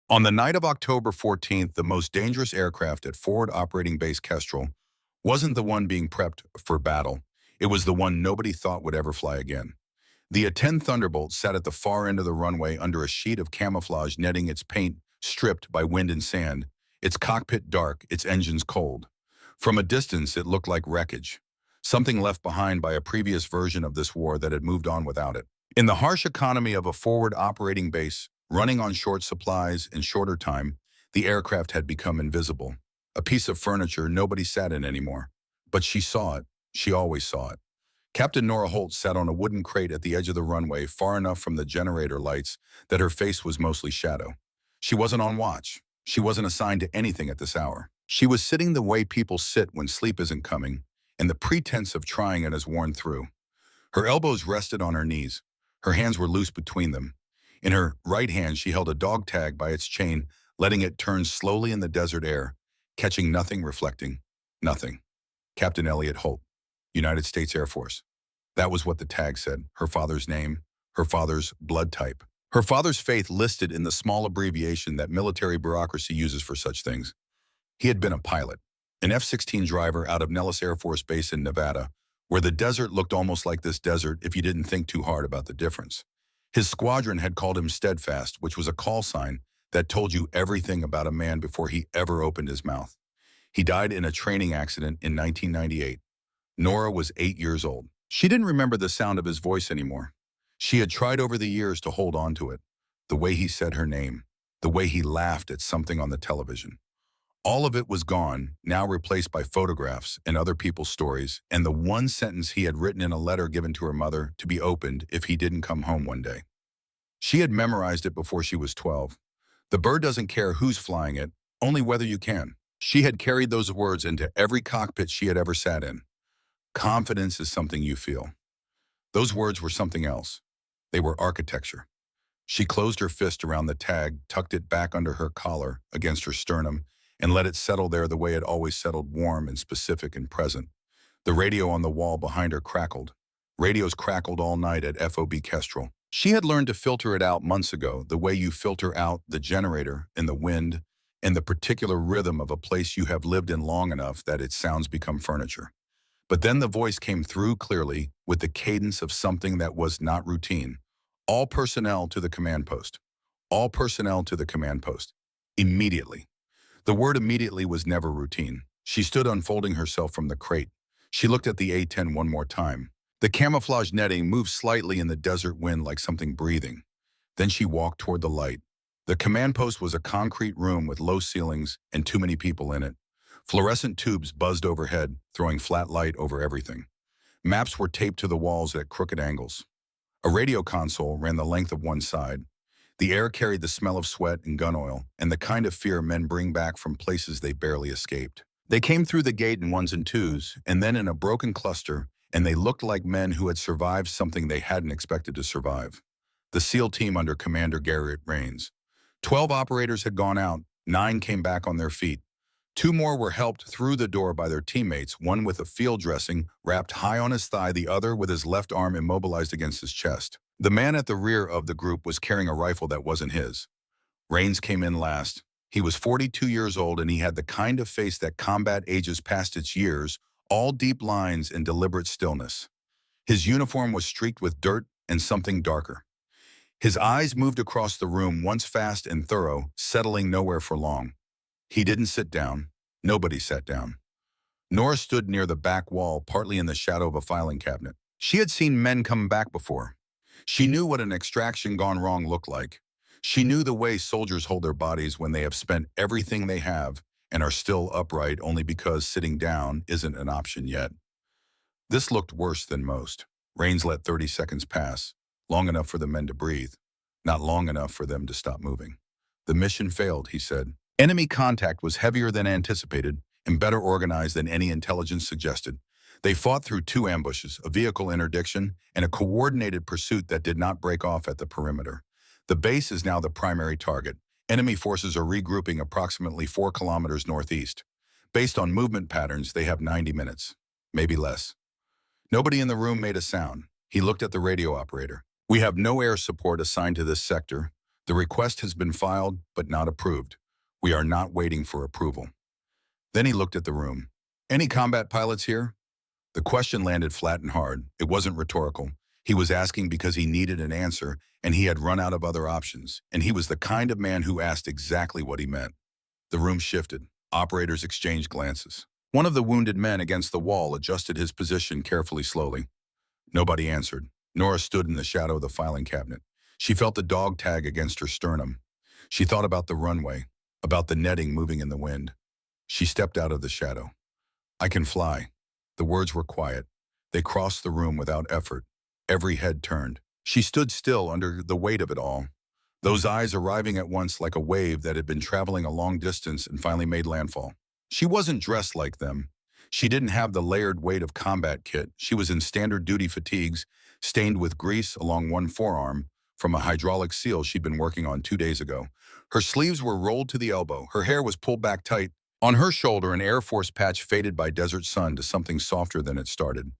On the night of October 14th, the most dangerous aircraft at Forward Operating Base Kestrel wasn't the one being prepped for battle. It was the one nobody thought would ever fly again. The A-10 Thunderbolt sat at the far end of the runway under a sheet of camouflage netting, its paint stripped by wind and sand, its cockpit dark, its engines cold. From a distance, it looked like wreckage, something left behind by a previous version of this war that had moved on without it. In the harsh economy of a forward operating base, running on short supplies and shorter time, the aircraft had become invisible. A piece of furniture nobody sat in anymore. But she saw it. She always saw it. Captain Nora Holt sat on a wooden crate at the edge of the runway, far enough from the generator lights that her face was mostly shadow. She wasn't on watch. She wasn't assigned to anything at this hour. She was sitting the way people sit when sleep isn't coming, and the pretense of trying it has worn through. Her elbows rested on her knees. Her hands were loose between them. In her right hand, she held a dog tag by its chain, letting it turn slowly in the desert air, catching nothing, reflecting nothing. Captain Elliot Holt, United States Air Force. That was what the tag said, her father's name, her father's blood type. Her father's faith listed in the small abbreviation that military bureaucracy uses for such things. He had been a pilot, an F-16 driver out of Nellis Air Force Base in Nevada, where the desert looked almost like this desert if you didn't think too hard about the difference. His squadron had called him Steadfast, which was a call sign that told you everything about a man before he ever opened his mouth. He died in a training accident in 1998. Nora was 8 years old. She didn't remember the sound of his voice anymore. She had tried over the years to hold on to it, the way he said her name, the way he laughed at something on the television. All of it was gone, now replaced by photographs and other people's stories, and the one sentence he had written in a letter given to her mother to be opened if he didn't come home one day. She had memorized it before she was 12. The bird doesn't care who's flying it, only whether you can. She had carried those words into every cockpit she had ever sat in. Confidence is something you feel. Those words were something else. They were architecture. She closed her fist around the tag, tucked it back under her collar against her sternum, and let it settle there the way it always settled, warm and specific and present. The radio on the wall behind her crackled. Radios crackled all night at FOB Kestrel. She had learned to filter it out months ago, the way you filter out the generator and the wind and the particular rhythm of a place you have lived in long enough that its sounds become furniture. But then the voice came through clearly with the cadence of something that was not routine. All personnel to the command post. All personnel to the command post. Immediately. The word immediately was never routine. She stood unfolding herself from the crate. She looked at the A-10 one more time. The camouflage netting moved slightly in the desert wind like something breathing. Then she walked toward the light. The command post was a concrete room with low ceilings and too many people in it. Fluorescent tubes buzzed overhead, throwing flat light over everything. Maps were taped to the walls at crooked angles. A radio console ran the length of one side. The air carried the smell of sweat and gun oil, and the kind of fear men bring back from places they barely escaped. They came through the gate in ones and twos, and then in a broken cluster, and they looked like men who had survived something they hadn't expected to survive. The SEAL team under Commander Garrett Rains. 12 operators had gone out, 9 came back on their feet. 2 more were helped through the door by their teammates, one with a field dressing wrapped high on his thigh, the other with his left arm immobilized against his chest. The man at the rear of the group was carrying a rifle that wasn't his. Rains came in last. He was 42 years old, and he had the kind of face that combat ages past its years, all deep lines and deliberate stillness. His uniform was streaked with dirt and something darker. His eyes moved across the room, once fast and thorough, settling nowhere for long. He didn't sit down. Nobody sat down. Nora stood near the back wall, partly in the shadow of a filing cabinet. She had seen men come back before. She knew what an extraction gone wrong looked like. She knew the way soldiers hold their bodies when they have spent everything they have and are still upright only because sitting down isn't an option yet. This looked worse than most. Rains let 30 seconds pass, long enough for the men to breathe, not long enough for them to stop moving. The mission failed, he said. Enemy contact was heavier than anticipated and better organized than any intelligence suggested. They fought through 2 ambushes, a vehicle interdiction, and a coordinated pursuit that did not break off at the perimeter. The base is now the primary target. Enemy forces are regrouping approximately 4 kilometers northeast. Based on movement patterns, they have 90 minutes, maybe less. Nobody in the room made a sound. He looked at the radio operator. We have no air support assigned to this sector. The request has been filed, but not approved. We are not waiting for approval. Then he looked at the room. Any combat pilots here? The question landed flat and hard. It wasn't rhetorical. He was asking because he needed an answer, and he had run out of other options, and he was the kind of man who asked exactly what he meant. The room shifted. Operators exchanged glances. One of the wounded men against the wall adjusted his position carefully slowly. Nobody answered. Nora stood in the shadow of the filing cabinet. She felt the dog tag against her sternum. She thought about the runway, about the netting moving in the wind. She stepped out of the shadow. I can fly. The words were quiet. They crossed the room without effort. Every head turned. She stood still under the weight of it all. Those eyes arriving at once like a wave that had been traveling a long distance and finally made landfall. She wasn't dressed like them. She didn't have the layered weight of combat kit. She was in standard duty fatigues, stained with grease along one forearm from a hydraulic seal she'd been working on 2 days ago. Her sleeves were rolled to the elbow. Her hair was pulled back tight. On her shoulder, an Air Force patch faded by desert sun to something softer than it started.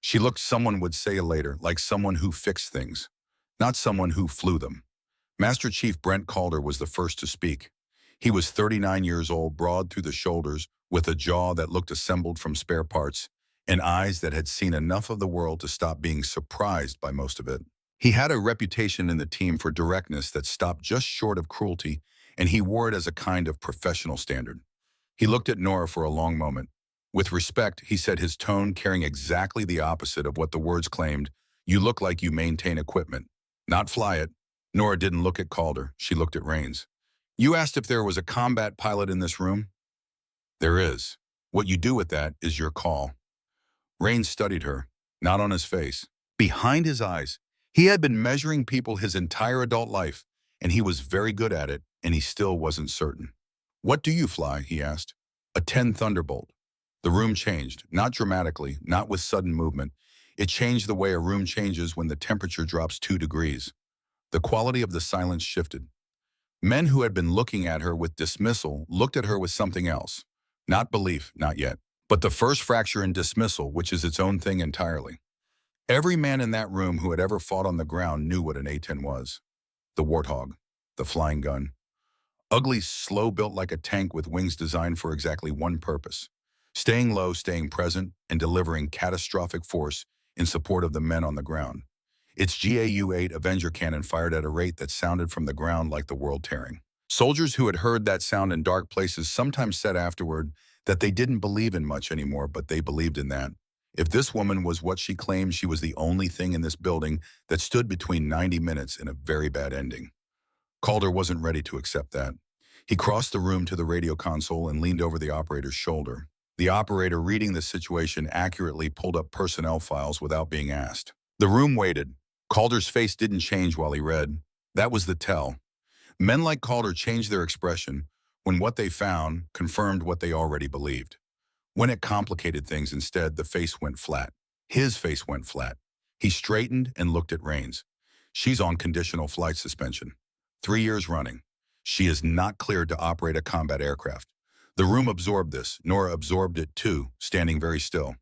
She looked, someone would say later, like someone who fixed things, not someone who flew them. Master Chief Brent Calder was the first to speak. He was 39 years old, broad through the shoulders, with a jaw that looked assembled from spare parts, and eyes that had seen enough of the world to stop being surprised by most of it. He had a reputation in the team for directness that stopped just short of cruelty, and he wore it as a kind of professional standard. He looked at Nora for a long moment. With respect, he said, his tone carrying exactly the opposite of what the words claimed. You look like you maintain equipment, not fly it. Nora didn't look at Calder. She looked at Rains. You asked if there was a combat pilot in this room? There is. What you do with that is your call. Rains studied her, not on his face, behind his eyes. He had been measuring people his entire adult life, and he was very good at it, and he still wasn't certain. What do you fly? He asked. A 10 Thunderbolt. The room changed, not dramatically, not with sudden movement. It changed the way a room changes when the temperature drops 2 degrees. The quality of the silence shifted. Men who had been looking at her with dismissal looked at her with something else. Not belief, not yet, but the first fracture in dismissal, which is its own thing entirely. Every man in that room who had ever fought on the ground knew what an A-10 was. The Warthog, the flying gun. Ugly, slow, built like a tank with wings designed for exactly one purpose. Staying low, staying present, and delivering catastrophic force in support of the men on the ground. Its GAU-8 Avenger cannon fired at a rate that sounded from the ground like the world tearing. Soldiers who had heard that sound in dark places sometimes said afterward that they didn't believe in much anymore, but they believed in that. If this woman was what she claimed, she was the only thing in this building that stood between 90 minutes and a very bad ending. Calder wasn't ready to accept that. He crossed the room to the radio console and leaned over the operator's shoulder. The operator, reading the situation accurately, pulled up personnel files without being asked. The room waited. Calder's face didn't change while he read. That was the tell. Men like Calder changed their expression when what they found confirmed what they already believed. When it complicated things instead, the face went flat. His face went flat. He straightened and looked at Rains. She's on conditional flight suspension. 3 years running. She is not cleared to operate a combat aircraft. The room absorbed this. Nora absorbed it too, standing very still.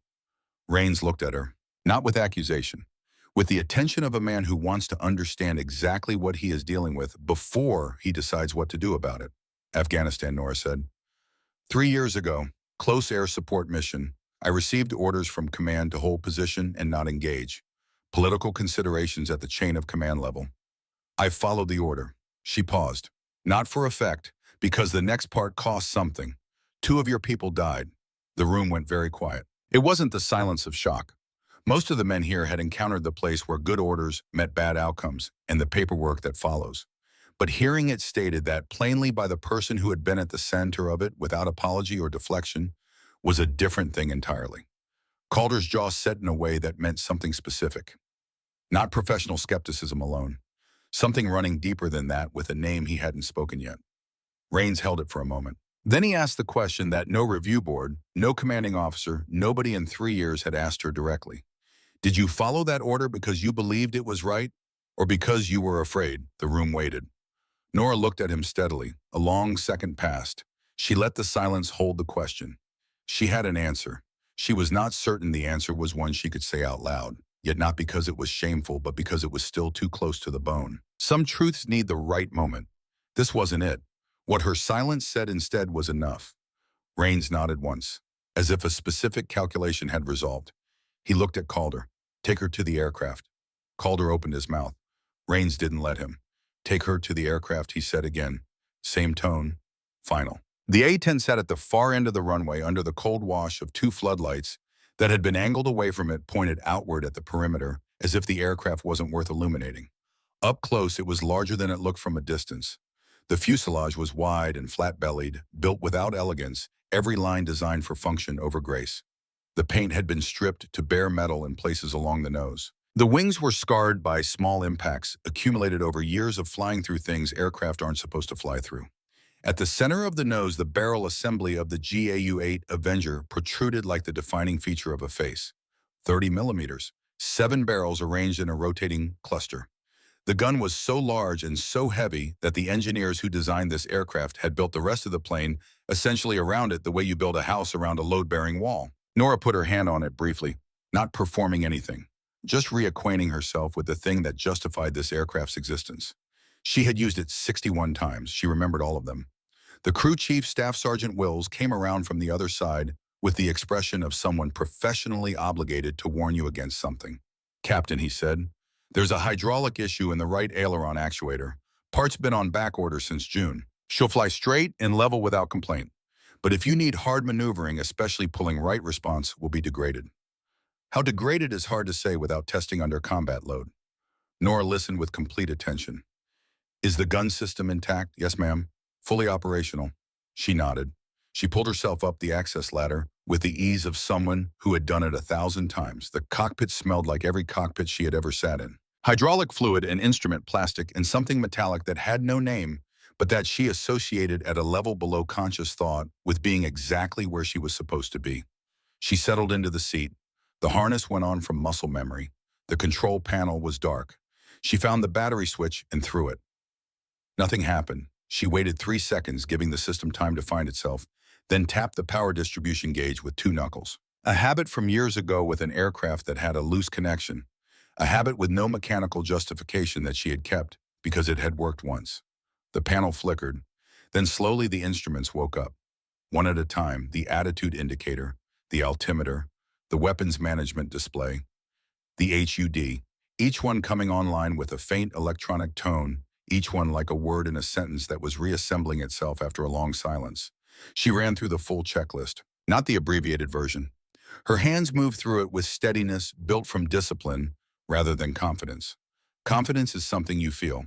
Rains looked at her, not with accusation, with the attention of a man who wants to understand exactly what he is dealing with before he decides what to do about it. Afghanistan, Nora said. 3 years ago, close air support mission. I received orders from command to hold position and not engage. Political considerations at the chain of command level. I followed the order. She paused. Not for effect, because the next part cost something. 2 of your people died. The room went very quiet. It wasn't the silence of shock. Most of the men here had encountered the place where good orders met bad outcomes and the paperwork that follows. But hearing it stated that plainly by the person who had been at the center of it without apology or deflection was a different thing entirely. Calder's jaw set in a way that meant something specific. Not professional skepticism alone. Something running deeper than that with a name he hadn't spoken yet. Rains held it for a moment. Then he asked the question that no review board, no commanding officer, nobody in 3 years had asked her directly. Did you follow that order because you believed it was right, or because you were afraid? The room waited. Nora looked at him steadily. A long second passed. She let the silence hold the question. She had an answer. She was not certain the answer was one she could say out loud. yet not because it was shameful, but because it was still too close to the bone. Some truths need the right moment. This wasn't it. What her silence said instead was enough. Rains nodded once, as if a specific calculation had resolved. He looked at Calder. Take her to the aircraft. Calder opened his mouth. Rains didn't let him. Take her to the aircraft, he said again. Same tone. Final. The A-10 sat at the far end of the runway under the cold wash of two floodlights that had been angled away from it, pointed outward at the perimeter, as if the aircraft wasn't worth illuminating. Up close, it was larger than it looked from a distance. The fuselage was wide and flat-bellied, built without elegance, every line designed for function over grace. The paint had been stripped to bare metal in places along the nose. The wings were scarred by small impacts accumulated over years of flying through things aircraft aren't supposed to fly through. At the center of the nose, the barrel assembly of the GAU-8 Avenger protruded like the defining feature of a face. 30 millimeters, 7 barrels arranged in a rotating cluster. The gun was so large and so heavy that the engineers who designed this aircraft had built the rest of the plane essentially around it the way you build a house around a load-bearing wall. Nora put her hand on it briefly, not performing anything, just reacquainting herself with the thing that justified this aircraft's existence. She had used it 61 times. She remembered all of them. The crew chief, Staff Sergeant Wills, came around from the other side with the expression of someone professionally obligated to warn you against something. Captain, he said, there's a hydraulic issue in the right aileron actuator. Part's been on back order since June. She'll fly straight and level without complaint. But if you need hard maneuvering, especially pulling right, response will be degraded. How degraded is hard to say without testing under combat load. Nora listened with complete attention. Is the gun system intact? Yes, ma'am. Fully operational. She nodded. She pulled herself up the access ladder with the ease of someone who had done it 1,000 times. The cockpit smelled like every cockpit she had ever sat in. Hydraulic fluid and instrument plastic and something metallic that had no name, but that she associated at a level below conscious thought with being exactly where she was supposed to be. She settled into the seat. The harness went on from muscle memory. The control panel was dark. She found the battery switch and threw it. Nothing happened. She waited 3 seconds, giving the system time to find itself, then tapped the power distribution gauge with 2 knuckles. A habit from years ago with an aircraft that had a loose connection. A habit with no mechanical justification that she had kept because it had worked once. The panel flickered. Then slowly the instruments woke up. One at a time, the attitude indicator, the altimeter, the weapons management display, the HUD, each one coming online with a faint electronic tone, each one like a word in a sentence that was reassembling itself after a long silence. She ran through the full checklist, not the abbreviated version. Her hands moved through it with steadiness built from discipline rather than confidence. Confidence is something you feel.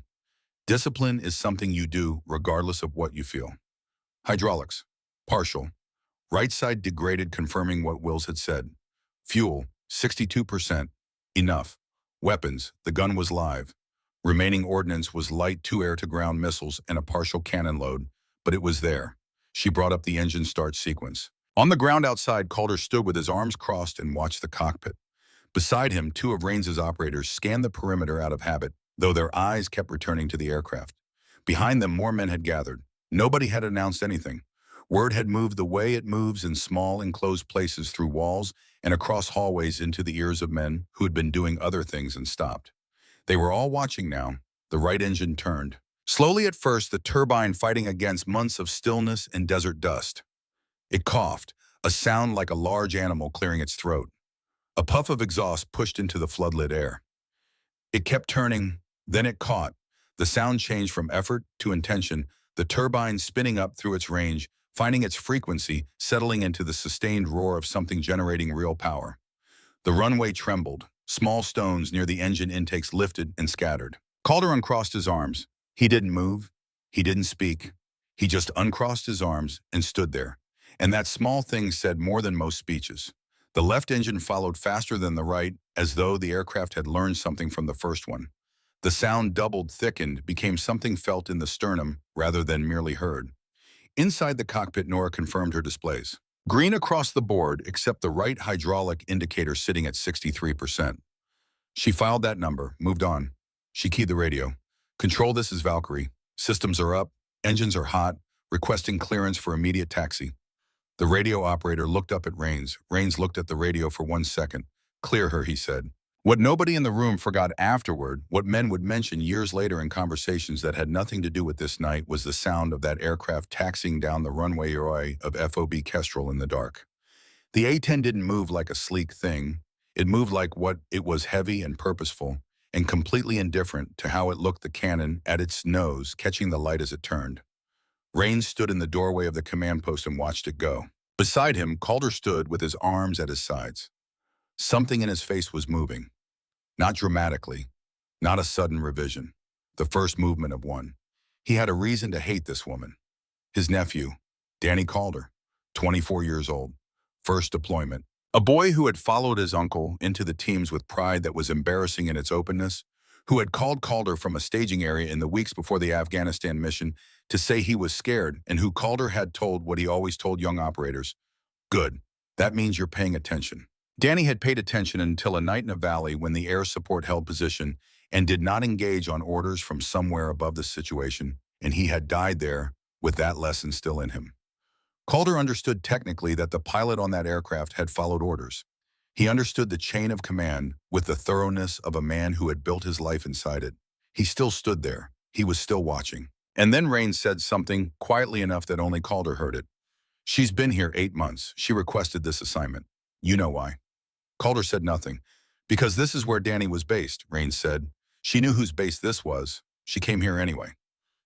Discipline is something you do regardless of what you feel. Hydraulics. Partial. Right side degraded, confirming what Wills had said. Fuel. 62%. Enough. Weapons. The gun was live. Remaining ordnance was light 2 air-to-ground missiles and a partial cannon load, but it was there. She brought up the engine start sequence. On the ground outside, Calder stood with his arms crossed and watched the cockpit. Beside him, 2 of Rains's operators scanned the perimeter out of habit, though their eyes kept returning to the aircraft. Behind them, more men had gathered. Nobody had announced anything. Word had moved the way it moves in small, enclosed places through walls and across hallways into the ears of men who had been doing other things and stopped. They were all watching now. The right engine turned. Slowly at first, the turbine fighting against months of stillness and desert dust. It coughed, a sound like a large animal clearing its throat. A puff of exhaust pushed into the floodlit air. It kept turning, then it caught. The sound changed from effort to intention, the turbine spinning up through its range, finding its frequency, settling into the sustained roar of something generating real power. The runway trembled. Small stones near the engine intakes lifted and scattered. Calder uncrossed his arms. He didn't move. He didn't speak. He just uncrossed his arms and stood there. And that small thing said more than most speeches. The left engine followed faster than the right, as though the aircraft had learned something from the first one. The sound doubled, thickened, became something felt in the sternum rather than merely heard. Inside the cockpit, Nora confirmed her displays. Green across the board, except the right hydraulic indicator sitting at 63%. She filed that number, moved on. She keyed the radio. Control, this is Valkyrie. Systems are up, engines are hot, requesting clearance for immediate taxi. The radio operator looked up at Rains. Rains looked at the radio for 1 second. Clear her, he said. What nobody in the room forgot afterward, what men would mention years later in conversations that had nothing to do with this night, was the sound of that aircraft taxiing down the runway of FOB Kestrel in the dark. The A-10 didn't move like a sleek thing. It moved like what it was, heavy and purposeful, and completely indifferent to how it looked, the cannon at its nose, catching the light as it turned. Rains stood in the doorway of the command post and watched it go. Beside him, Calder stood with his arms at his sides. Something in his face was moving. Not dramatically, not a sudden revision. The first movement of one. He had a reason to hate this woman. His nephew, Danny Calder, 24 years old, first deployment. A boy who had followed his uncle into the teams with pride that was embarrassing in its openness, who had called Calder from a staging area in the weeks before the Afghanistan mission to say he was scared, and who Calder had told what he always told young operators: "Good, that means you're paying attention." Danny had paid attention until a night in a valley when the air support held position and did not engage on orders from somewhere above the situation, and he had died there with that lesson still in him. Calder understood technically that the pilot on that aircraft had followed orders. He understood the chain of command with the thoroughness of a man who had built his life inside it. He still stood there. He was still watching. And then Rains said something quietly enough that only Calder heard it. "She's been here 8 months. She requested this assignment. You know why?" Calder said nothing. "Because this is where Danny was based," Rains said. "She knew whose base this was. She came here anyway."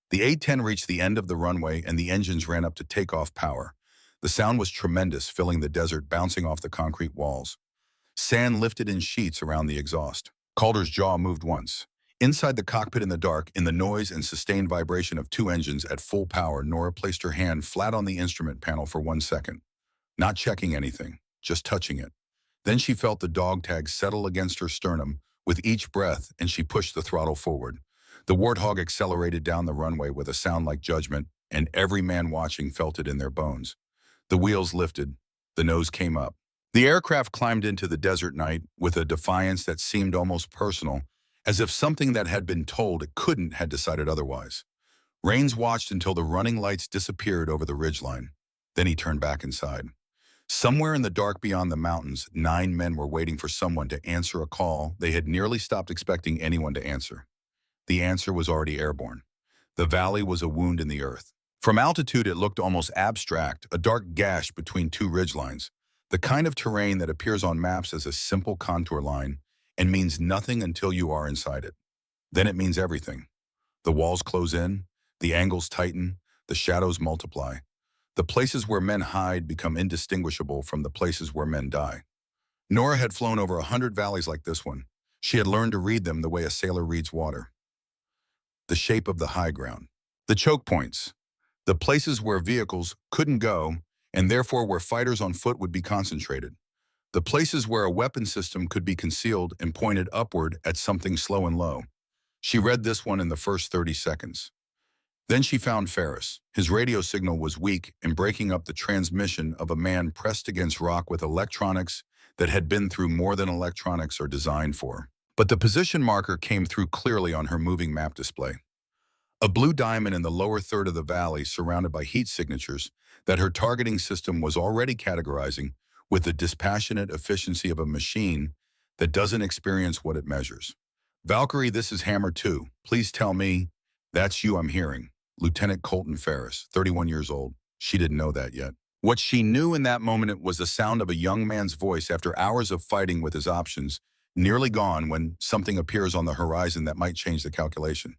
The A-10 reached the end of the runway and the engines ran up to takeoff power. The sound was tremendous, filling the desert, bouncing off the concrete walls. Sand lifted in sheets around the exhaust. Calder's jaw moved once. Inside the cockpit in the dark, in the noise and sustained vibration of 2 engines at full power, Nora placed her hand flat on the instrument panel for 1 second. Not checking anything, just touching it. Then she felt the dog tag settle against her sternum with each breath, and she pushed the throttle forward. The Warthog accelerated down the runway with a sound like judgment, and every man watching felt it in their bones. The wheels lifted. The nose came up. The aircraft climbed into the desert night with a defiance that seemed almost personal, as if something that had been told it couldn't had decided otherwise. Rains watched until the running lights disappeared over the ridgeline. Then he turned back inside. Somewhere in the dark beyond the mountains, 9 men were waiting for someone to answer a call they had nearly stopped expecting anyone to answer. The answer was already airborne. The valley was a wound in the earth. From altitude, it looked almost abstract, a dark gash between 2 ridgelines, the kind of terrain that appears on maps as a simple contour line and means nothing until you are inside it. Then it means everything. The walls close in, the angles tighten, the shadows multiply. The places where men hide become indistinguishable from the places where men die. Nora had flown over 100 valleys like this one. She had learned to read them the way a sailor reads water. The shape of the high ground. The choke points. The places where vehicles couldn't go, and therefore where fighters on foot would be concentrated. The places where a weapon system could be concealed and pointed upward at something slow and low. She read this one in the first 30 seconds. Then she found Ferris. His radio signal was weak and breaking up the transmission of a man pressed against rock with electronics that had been through more than electronics are designed for. But the position marker came through clearly on her moving map display. A blue diamond in the lower third of the valley surrounded by heat signatures that her targeting system was already categorizing with the dispassionate efficiency of a machine that doesn't experience what it measures. "Valkyrie, this is Hammer 2. Please tell me." "That's you I'm hearing." Lieutenant Colton Ferris, 31 years old. She didn't know that yet. What she knew in that moment was the sound of a young man's voice after hours of fighting with his options nearly gone when something appears on the horizon that might change the calculation.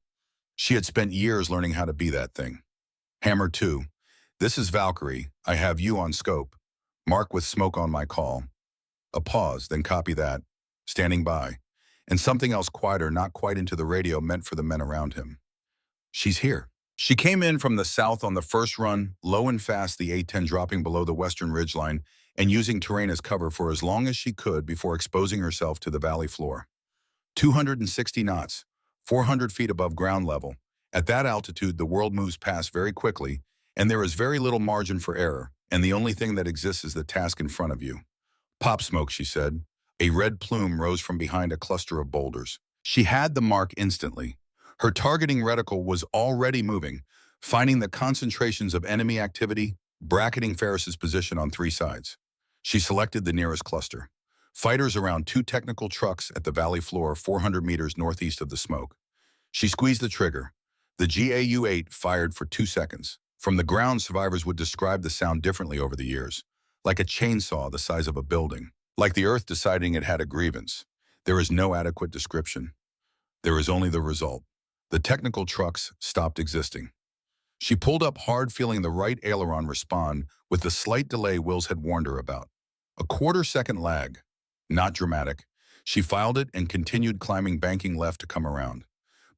She had spent years learning how to be that thing. "Hammer 2. This is Valkyrie. I have you on scope. Mark with smoke on my call." A pause, then copy that. "Standing by." And something else quieter, not quite into the radio, meant for the men around him. "She's here." She came in from the south on the first run, low and fast, the A-10 dropping below the western ridgeline and using terrain as cover for as long as she could before exposing herself to the valley floor. 260 knots, 400 feet above ground level. At that altitude, the world moves past very quickly, and there is very little margin for error, and the only thing that exists is the task in front of you. "Pop smoke," she said. A red plume rose from behind a cluster of boulders. She had the mark instantly. Her targeting reticle was already moving, finding the concentrations of enemy activity, bracketing Ferris's position on 3 sides. She selected the nearest cluster. Fighters around two technical trucks at the valley floor 400 meters northeast of the smoke. She squeezed the trigger. The GAU-8 fired for 2 seconds. From the ground, survivors would describe the sound differently over the years, like a chainsaw the size of a building, like the earth deciding it had a grievance. There is no adequate description. There is only the result. The technical trucks stopped existing. She pulled up hard, feeling the right aileron respond with the slight delay Wills had warned her about. A quarter-second lag. Not dramatic. She filed it and continued climbing, banking left to come around.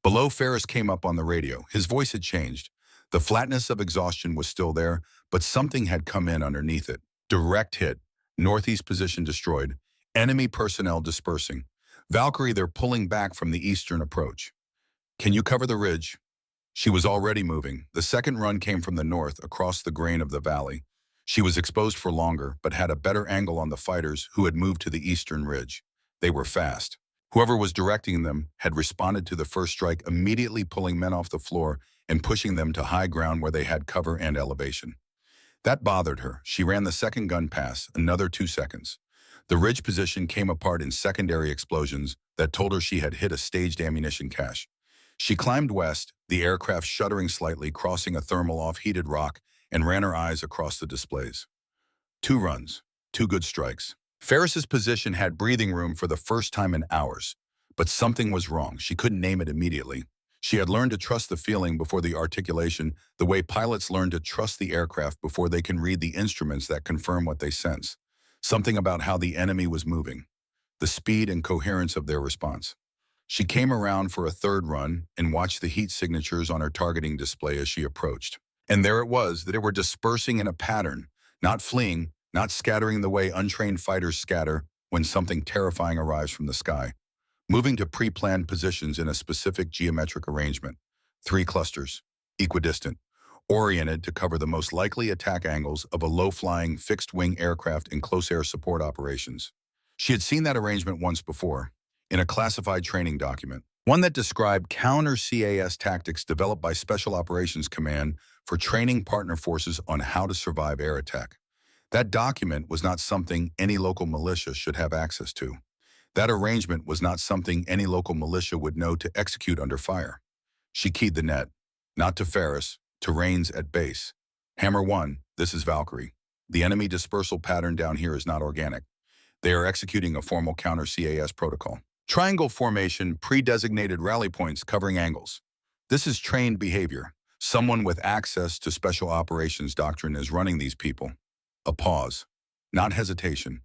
Below, Ferris came up on the radio. His voice had changed. The flatness of exhaustion was still there, but something had come in underneath it. Direct hit. Northeast position destroyed. Enemy personnel dispersing. Valkyrie, they're pulling back from the eastern approach. Can you cover the ridge? She was already moving. The second run came from the north, across the grain of the valley. She was exposed for longer, but had a better angle on the fighters who had moved to the eastern ridge. They were fast. Whoever was directing them had responded to the first strike, immediately pulling men off the floor and pushing them to high ground where they had cover and elevation. That bothered her. She ran the second gun pass, another 2 seconds. The ridge position came apart in secondary explosions that told her she had hit a staged ammunition cache. She climbed west, the aircraft shuddering slightly, crossing a thermal off-heated rock, and ran her eyes across the displays. 2 runs, 2 good strikes. Ferris's position had breathing room for the first time in hours, but something was wrong. She couldn't name it immediately. She had learned to trust the feeling before the articulation, the way pilots learn to trust the aircraft before they can read the instruments that confirm what they sense. Something about how the enemy was moving, the speed and coherence of their response. She came around for a third run and watched the heat signatures on her targeting display as she approached. And there it was, that they were dispersing in a pattern, not fleeing, not scattering the way untrained fighters scatter when something terrifying arrives from the sky. Moving to pre-planned positions in a specific geometric arrangement. 3 clusters, equidistant, oriented to cover the most likely attack angles of a low-flying, fixed-wing aircraft in close air support operations. She had seen that arrangement once before, in a classified training document, one that described counter-CAS tactics developed by Special Operations Command for training partner forces on how to survive air attack. That document was not something any local militia should have access to. That arrangement was not something any local militia would know to execute under fire. She keyed the net, not to Ferris, to Rains at base. Hammer 1, this is Valkyrie. The enemy dispersal pattern down here is not organic. They are executing a formal counter-CAS protocol. Triangle formation, pre-designated rally points covering angles. This is trained behavior. Someone with access to special operations doctrine is running these people. A pause, not hesitation.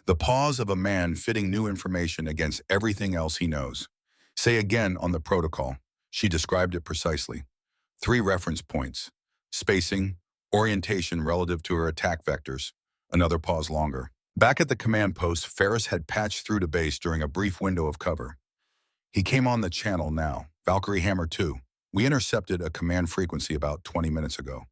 The pause of a man fitting new information against everything else he knows. Say again on the protocol. She described it precisely. 3 reference points. Spacing, orientation relative to her attack vectors. Another pause longer. Back at the command post, Ferris had patched through to base during a brief window of cover. He came on the channel now. Valkyrie Hammer 2. We intercepted a command frequency about 20 minutes ago.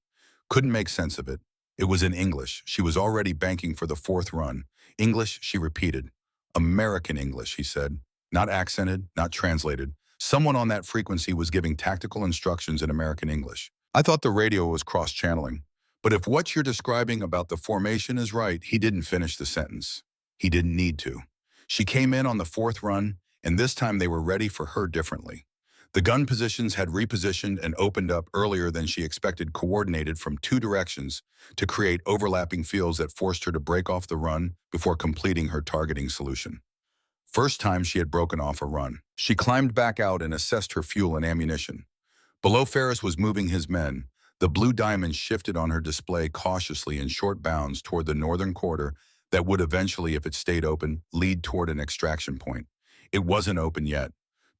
Couldn't make sense of it. It was in English. She was already banking for the 4th run. English, she repeated. American English, he said. Not accented, not translated. Someone on that frequency was giving tactical instructions in American English. I thought the radio was cross-channeling. But if what you're describing about the formation is right, he didn't finish the sentence. He didn't need to. She came in on the 4th run, and this time they were ready for her differently. The gun positions had repositioned and opened up earlier than she expected, coordinated from 2 directions to create overlapping fields that forced her to break off the run before completing her targeting solution. First time she had broken off a run. She climbed back out and assessed her fuel and ammunition. Below, Ferris was moving his men. The blue diamond shifted on her display cautiously in short bounds toward the northern quarter that would eventually, if it stayed open, lead toward an extraction point. It wasn't open yet.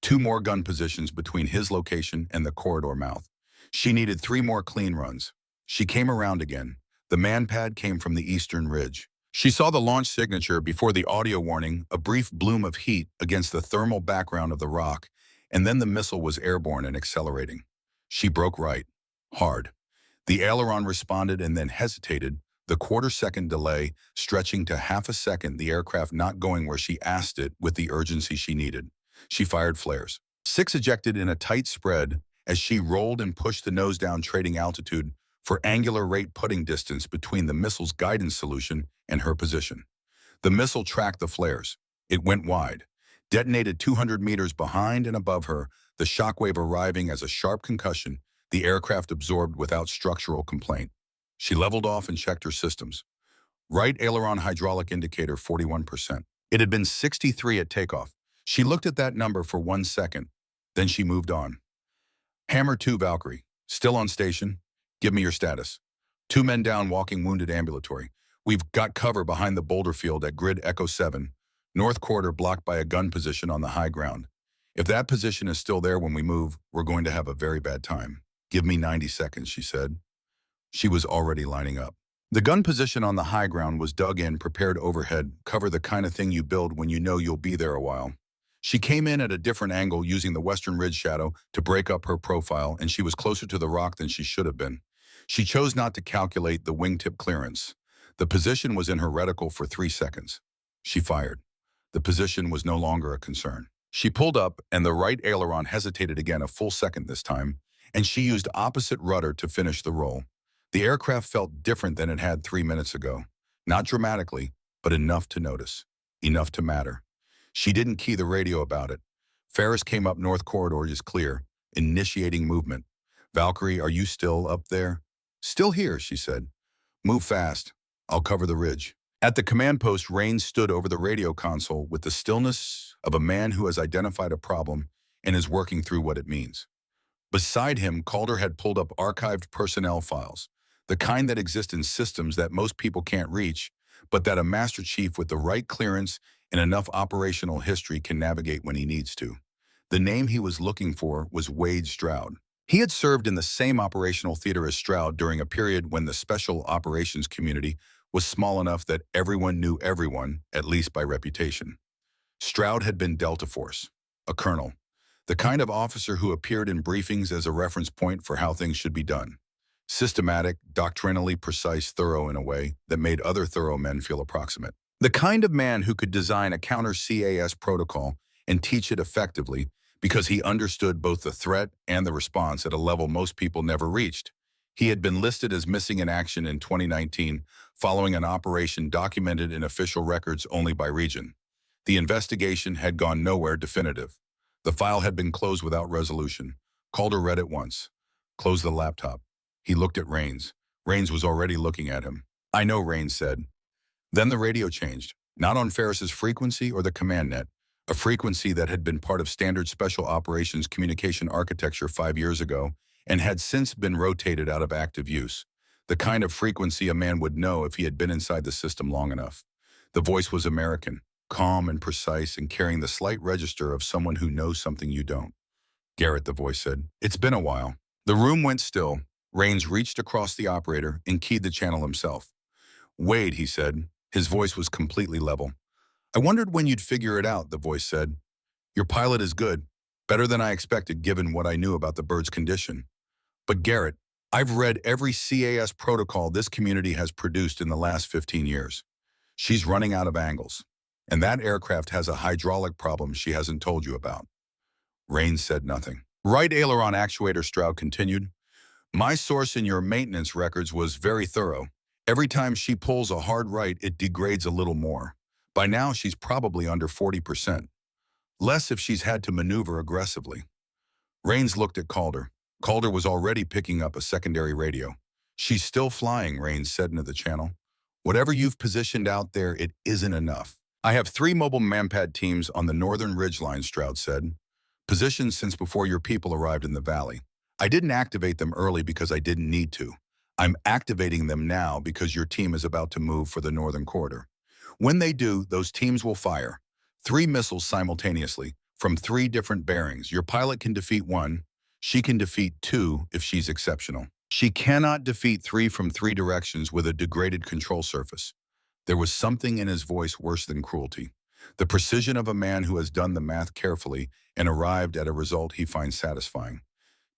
2 more gun positions between his location and the corridor mouth. She needed 3 more clean runs. She came around again. The manpad came from the eastern ridge. She saw the launch signature before the audio warning, a brief bloom of heat against the thermal background of the rock, and then the missile was airborne and accelerating. She broke right. Hard. The aileron responded and then hesitated, the quarter-second delay stretching to half a second, the aircraft not going where she asked it with the urgency she needed. She fired flares. 6 ejected in a tight spread as she rolled and pushed the nose down, trading altitude for angular rate putting distance between the missile's guidance solution and her position. The missile tracked the flares. It went wide, detonated 200 meters behind and above her, the shockwave arriving as a sharp concussion the aircraft absorbed without structural complaint. She leveled off and checked her systems. Right aileron hydraulic indicator 41%. It had been 63 at takeoff. She looked at that number for 1 second. Then she moved on. Hammer 2 Valkyrie. Still on station. Give me your status. 2 men down walking wounded ambulatory. We've got cover behind the boulder field at grid Echo 7. North quarter blocked by a gun position on the high ground. If that position is still there when we move, we're going to have a very bad time. Give me 90 seconds, she said. She was already lining up. The gun position on the high ground was dug in, prepared overhead, cover the kind of thing you build when you know you'll be there a while. She came in at a different angle using the western ridge shadow to break up her profile, and she was closer to the rock than she should have been. She chose not to calculate the wingtip clearance. The position was in her reticle for 3 seconds. She fired. The position was no longer a concern. She pulled up, and the right aileron hesitated again a full second this time, and she used opposite rudder to finish the roll. The aircraft felt different than it had 3 minutes ago. Not dramatically, but enough to notice. Enough to matter. She didn't key the radio about it. Ferris came up north corridor is clear, initiating movement. Valkyrie, are you still up there? Still here, she said. Move fast. I'll cover the ridge. At the command post, Rains stood over the radio console with the stillness of a man who has identified a problem and is working through what it means. Beside him, Calder had pulled up archived personnel files, the kind that exist in systems that most people can't reach, but that a Master Chief with the right clearance and enough operational history can navigate when he needs to. The name he was looking for was Wade Stroud. He had served in the same operational theater as Stroud during a period when the special operations community was small enough that everyone knew everyone, at least by reputation. Stroud had been Delta Force, a colonel, the kind of officer who appeared in briefings as a reference point for how things should be done. Systematic, doctrinally precise, thorough in a way that made other thorough men feel approximate. The kind of man who could design a counter-CAS protocol and teach it effectively because he understood both the threat and the response at a level most people never reached. He had been listed as missing in action in 2019 following an operation documented in official records only by region. The investigation had gone nowhere definitive. The file had been closed without resolution. Calder read it once. Closed the laptop. He looked at Rains. Rains was already looking at him. I know, Rains said. Then the radio changed, not on Ferris's frequency or the command net, a frequency that had been part of standard special operations communication architecture 5 years ago and had since been rotated out of active use, the kind of frequency a man would know if he had been inside the system long enough. The voice was American, calm and precise and carrying the slight register of someone who knows something you don't. Garrett, the voice said. It's been a while. The room went still. Rains reached across the operator and keyed the channel himself. Wade, he said. His voice was completely level. I wondered when you'd figure it out, the voice said. Your pilot is good, better than I expected given what I knew about the bird's condition. But Garrett, I've read every CAS protocol this community has produced in the last 15 years. She's running out of angles. And that aircraft has a hydraulic problem she hasn't told you about. Rains said nothing. Right aileron actuator, Stroud continued. My source in your maintenance records was very thorough. Every time she pulls a hard right, it degrades a little more. By now, she's probably under 40%. Less if she's had to maneuver aggressively. Rains looked at Calder. Calder was already picking up a secondary radio. She's still flying, Rains said into the channel. Whatever you've positioned out there, it isn't enough. I have 3 mobile manpad teams on the northern ridgeline, Stroud said. Positioned since before your people arrived in the valley. I didn't activate them early because I didn't need to. I'm activating them now because your team is about to move for the northern corridor. When they do, those teams will fire 3 missiles simultaneously from 3 different bearings. Your pilot can defeat 1. She can defeat 2 if she's exceptional. She cannot defeat 3 from 3 directions with a degraded control surface. There was something in his voice worse than cruelty. The precision of a man who has done the math carefully and arrived at a result he finds satisfying.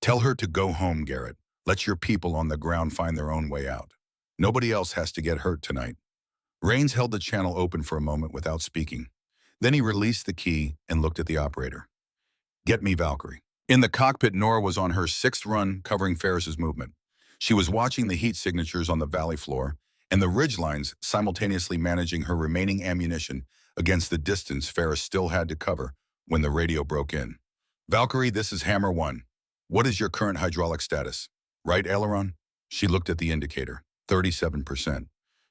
Tell her to go home, Garrett. Let your people on the ground find their own way out. Nobody else has to get hurt tonight. Rains held the channel open for a moment without speaking. Then he released the key and looked at the operator. Get me Valkyrie. In the cockpit, Nora was on her 6th run covering Ferris's movement. She was watching the heat signatures on the valley floor, and the ridgelines simultaneously managing her remaining ammunition against the distance Ferris still had to cover when the radio broke in. Valkyrie, this is Hammer 1. What is your current hydraulic status? Right aileron? She looked at the indicator, 37%.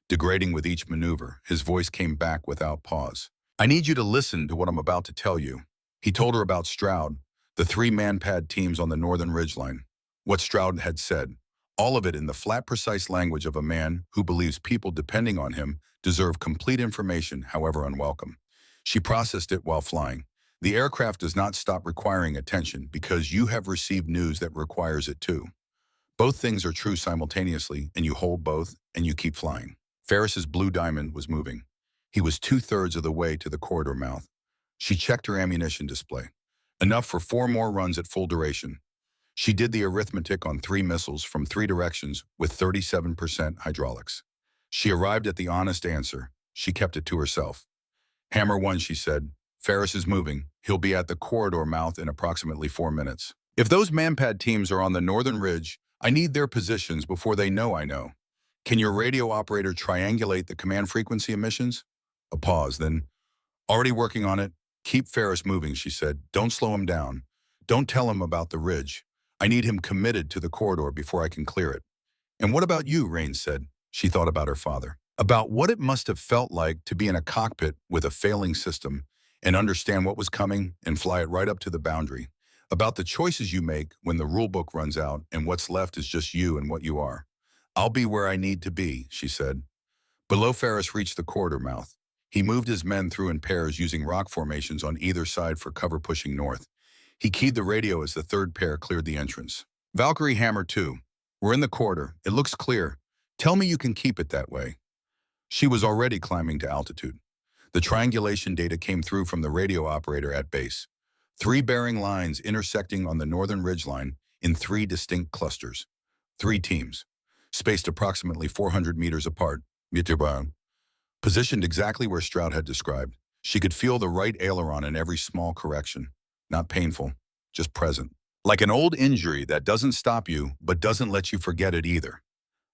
Degrading with each maneuver, his voice came back without pause. I need you to listen to what I'm about to tell you. He told her about Stroud, the three man-pad teams on the northern ridgeline. What Stroud had said, all of it in the flat, precise language of a man who believes people depending on him deserve complete information, however unwelcome. She processed it while flying. The aircraft does not stop requiring attention because you have received news that requires it too. Both things are true simultaneously, and you hold both, and you keep flying. Ferris's blue diamond was moving. He was 2/3 of the way to the corridor mouth. She checked her ammunition display. Enough for 4 more runs at full duration. She did the arithmetic on 3 missiles from 3 directions with 37% hydraulics. She arrived at the honest answer. She kept it to herself. Hammer 1, she said. Ferris is moving. He'll be at the corridor mouth in approximately 4 minutes. If those manpad teams are on the northern ridge, I need their positions before they know I know. Can your radio operator triangulate the command frequency emissions? A pause, then, already working on it. Keep Ferris moving, she said. Don't slow him down. Don't tell him about the ridge. I need him committed to the corridor before I can clear it. And what about you, Rains said. She thought about her father. About what it must have felt like to be in a cockpit with a failing system and understand what was coming and fly it right up to the boundary. About the choices you make when the rule book runs out and what's left is just you and what you are. I'll be where I need to be, she said. Below Ferris reached the corridor mouth. He moved his men through in pairs using rock formations on either side for cover pushing north. He keyed the radio as the third pair cleared the entrance. Valkyrie, Hammer 2. We're in the corridor. It looks clear. Tell me you can keep it that way. She was already climbing to altitude. The triangulation data came through from the radio operator at base. 3 bearing lines intersecting on the northern ridgeline in 3 distinct clusters. 3 teams, spaced approximately 400 meters apart, positioned exactly where Stroud had described. She could feel the right aileron in every small correction. Not painful, just present. Like an old injury that doesn't stop you, but doesn't let you forget it either.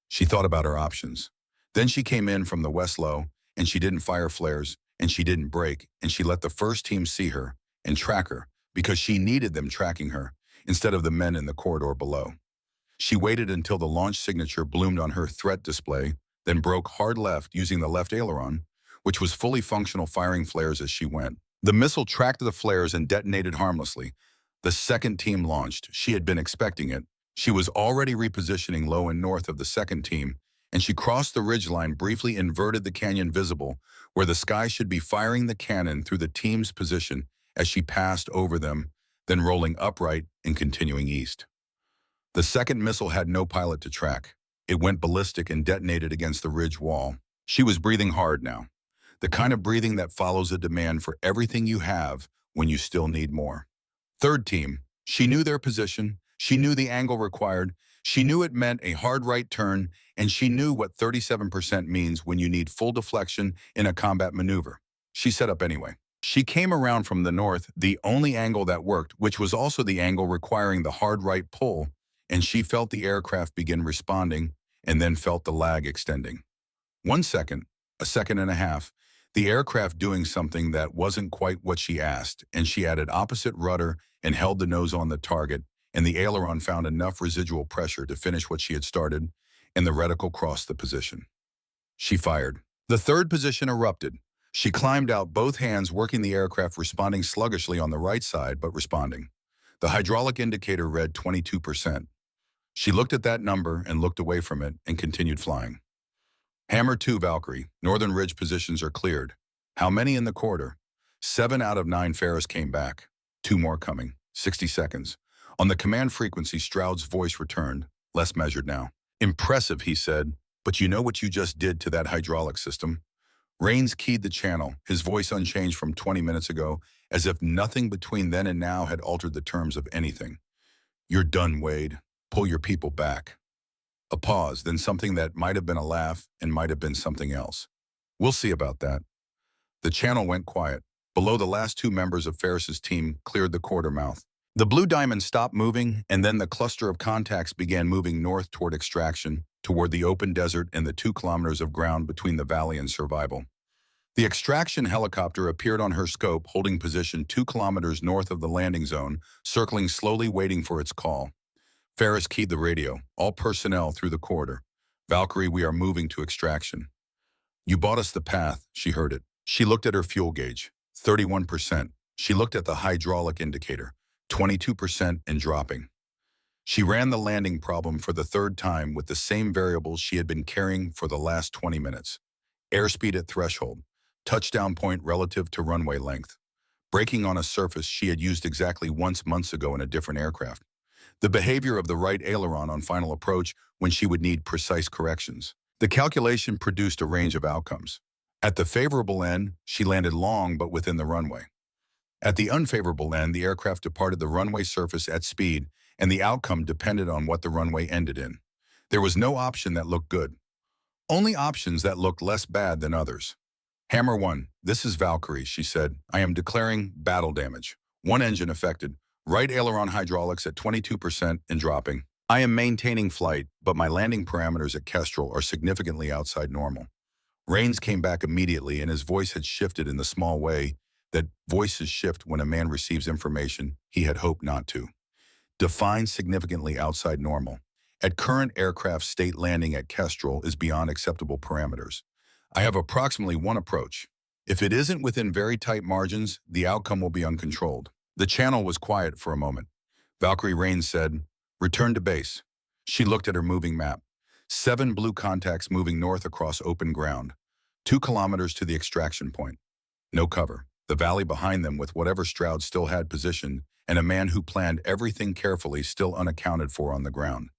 She thought about her options. Then she came in from the west low, and she didn't fire flares, and she didn't brake, and she let the first team see her and track her because she needed them tracking her instead of the men in the corridor below. She waited until the launch signature bloomed on her threat display, then broke hard left using the left aileron, which was fully functional, firing flares as she went. The missile tracked the flares and detonated harmlessly. The second team launched. She had been expecting it. She was already repositioning low and north of the second team, and she crossed the ridgeline, briefly inverted the canyon visible, where the sky should be firing the cannon through the team's position as she passed over them, then rolling upright and continuing east. The second missile had no pilot to track. It went ballistic and detonated against the ridge wall. She was breathing hard now. The kind of breathing that follows a demand for everything you have when you still need more. Third team, she knew their position, she knew the angle required, she knew it meant a hard right turn, and she knew what 37% means when you need full deflection in a combat maneuver. She set up anyway. She came around from the north, the only angle that worked, which was also the angle requiring the hard right pull, and she felt the aircraft begin responding and then felt the lag extending. 1 second, a second and a half, the aircraft doing something that wasn't quite what she asked, and she added opposite rudder and held the nose on the target, and the aileron found enough residual pressure to finish what she had started, and the reticle crossed the position. She fired. The third position erupted. She climbed out, both hands working the aircraft, responding sluggishly on the right side, but responding. The hydraulic indicator read 22%. She looked at that number and looked away from it and continued flying. Hammer 2, Valkyrie. Northern ridge positions are cleared. How many in the corridor? 7 out of 9 Ferris came back. 2 more coming. 60 seconds. On the command frequency, Stroud's voice returned, less measured now. Impressive, he said, but you know what you just did to that hydraulic system? Rains keyed the channel, his voice unchanged from 20 minutes ago, as if nothing between then and now had altered the terms of anything. You're done, Wade. Pull your people back. A pause, then something that might have been a laugh and might have been something else. We'll see about that. The channel went quiet. Below, the last 2 members of Ferris's team cleared the corridor mouth. The blue diamond stopped moving, and then the cluster of contacts began moving north toward extraction, toward the open desert and the 2 kilometers of ground between the valley and survival. The extraction helicopter appeared on her scope, holding position 2 kilometers north of the landing zone, circling slowly, waiting for its call. Ferris keyed the radio. All personnel through the corridor. Valkyrie, we are moving to extraction. You bought us the path, she heard it. She looked at her fuel gauge, 31%. She looked at the hydraulic indicator, 22% and dropping. She ran the landing problem for the 3rd time with the same variables she had been carrying for the last 20 minutes. Airspeed at threshold, touchdown point relative to runway length, braking on a surface she had used exactly once months ago in a different aircraft. The behavior of the right aileron on final approach when she would need precise corrections. The calculation produced a range of outcomes. At the favorable end, she landed long but within the runway. At the unfavorable end, the aircraft departed the runway surface at speed, and the outcome depended on what the runway ended in. There was no option that looked good. Only options that looked less bad than others. Hammer 1, this is Valkyrie, she said. I am declaring battle damage. 1 engine affected. Right aileron hydraulics at 22% and dropping. I am maintaining flight, but my landing parameters at Kestrel are significantly outside normal. Rains came back immediately, and his voice had shifted in the small way that voices shift when a man receives information he had hoped not to. Define significantly outside normal. At current aircraft state, landing at Kestrel is beyond acceptable parameters. I have approximately 1 approach. If it isn't within very tight margins, the outcome will be uncontrolled. The channel was quiet for a moment. Valkyrie Rains said, return to base. She looked at her moving map. 7 blue contacts moving north across open ground. 2 kilometers to the extraction point. No cover. The valley behind them with whatever Stroud still had positioned, and a man who planned everything carefully still unaccounted for on the ground.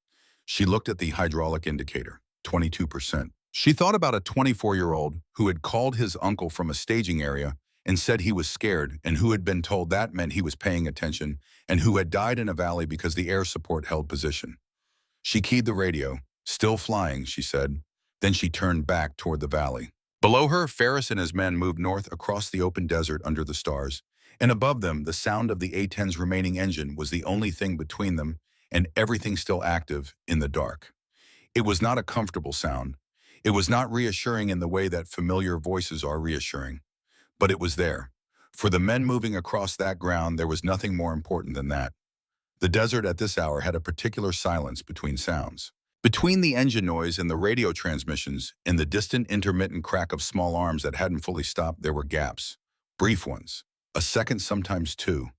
She looked at the hydraulic indicator, 22%. She thought about a 24-year-old who had called his uncle from a staging area and said he was scared, and who had been told that meant he was paying attention, and who had died in a valley because the air support held position. She keyed the radio. Still flying, she said. Then she turned back toward the valley. Below her, Ferris and his men moved north across the open desert under the stars, and above them, the sound of the A-10's remaining engine was the only thing between them and everything still active in the dark. It was not a comfortable sound. It was not reassuring in the way that familiar voices are reassuring. But it was there. For the men moving across that ground, there was nothing more important than that. The desert at this hour had a particular silence between sounds. Between the engine noise and the radio transmissions and the distant intermittent crack of small arms that hadn't fully stopped, there were gaps. Brief ones. A second, sometimes 2.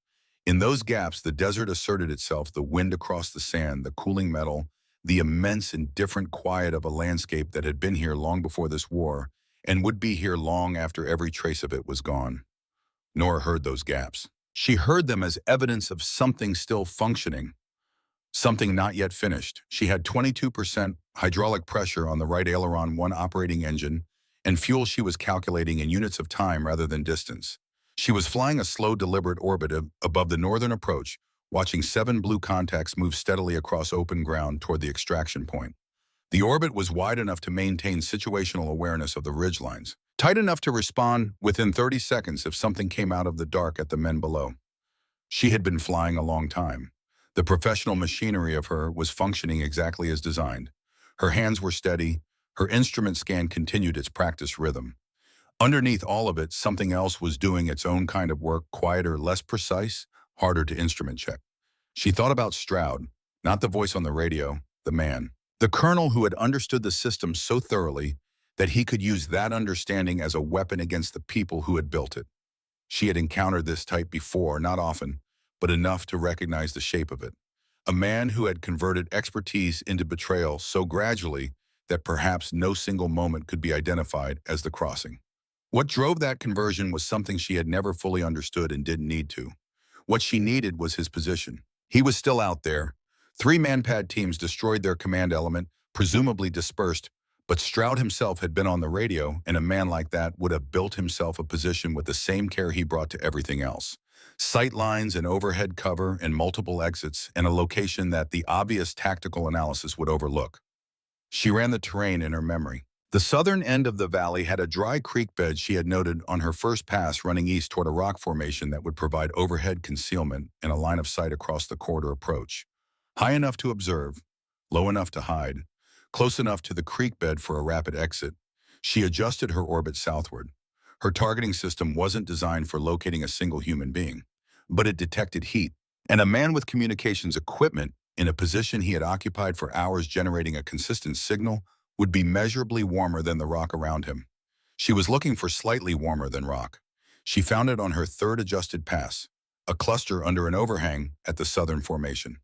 In those gaps, the desert asserted itself, the wind across the sand, the cooling metal, the immense indifferent quiet of a landscape that had been here long before this war and would be here long after every trace of it was gone. Nora heard those gaps. She heard them as evidence of something still functioning, something not yet finished. She had 22% hydraulic pressure on the right aileron 1 operating engine, and fuel she was calculating in units of time rather than distance. She was flying a slow, deliberate orbit above the northern approach, watching 7 blue contacts move steadily across open ground toward the extraction point. The orbit was wide enough to maintain situational awareness of the ridgelines, tight enough to respond within 30 seconds if something came out of the dark at the men below. She had been flying a long time. The professional machinery of her was functioning exactly as designed. Her hands were steady. Her instrument scan continued its practice rhythm. Underneath all of it, something else was doing its own kind of work, quieter, less precise, harder to instrument check. She thought about Stroud, not the voice on the radio, the man. The colonel who had understood the system so thoroughly that he could use that understanding as a weapon against the people who had built it. She had encountered this type before, not often, but enough to recognize the shape of it. A man who had converted expertise into betrayal so gradually that perhaps no single moment could be identified as the crossing. What drove that conversion was something she had never fully understood and didn't need to. What she needed was his position. He was still out there. 3 manpad teams destroyed their command element, presumably dispersed, but Stroud himself had been on the radio, and a man like that would have built himself a position with the same care he brought to everything else. Sight lines and overhead cover and multiple exits, and a location that the obvious tactical analysis would overlook. She ran the terrain in her memory. The southern end of the valley had a dry creek bed she had noted on her first pass running east toward a rock formation that would provide overhead concealment and a line of sight across the corridor approach. High enough to observe, low enough to hide. close enough to the creek bed for a rapid exit. She adjusted her orbit southward. Her targeting system wasn't designed for locating a single human being, but it detected heat, and a man with communications equipment in a position he had occupied for hours generating a consistent signal would be measurably warmer than the rock around him. She was looking for slightly warmer than rock. She found it on her third adjusted pass, a cluster under an overhang at the southern formation.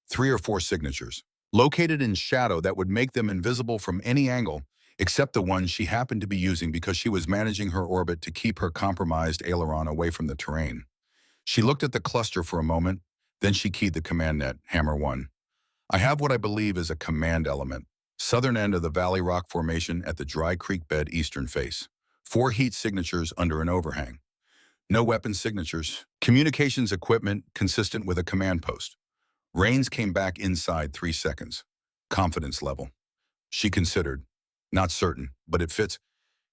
3 or 4 signatures, located in shadow that would make them invisible from any angle, except the one she happened to be using because she was managing her orbit to keep her compromised aileron away from the terrain. She looked at the cluster for a moment, then she keyed the command net, Hammer 1. I have what I believe is a command element. Southern end of the Valley Rock Formation at the dry creek bed eastern face. 4 heat signatures under an overhang. No weapon signatures. Communications equipment consistent with a command post. Rains came back inside 3 seconds. Confidence level. She considered. Not certain, but it fits.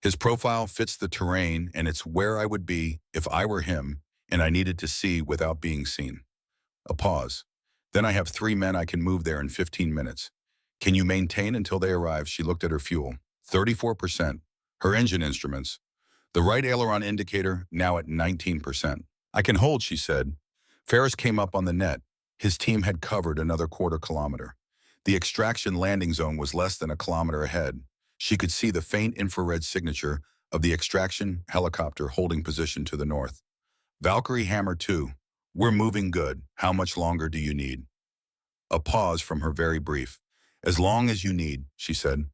His profile fits the terrain, and it's where I would be if I were him and I needed to see without being seen. A pause. Then I have 3 men I can move there in 15 minutes. Can you maintain until they arrive? She looked at her fuel. 34%. Her engine instruments. The right aileron indicator now at 19%. I can hold, she said. Ferris came up on the net. His team had covered another quarter kilometer. The extraction landing zone was less than a kilometer ahead. She could see the faint infrared signature of the extraction helicopter holding position to the north. Valkyrie Hammer 2. We're moving good. How much longer do you need? A pause from her very brief. As long as you need, she said.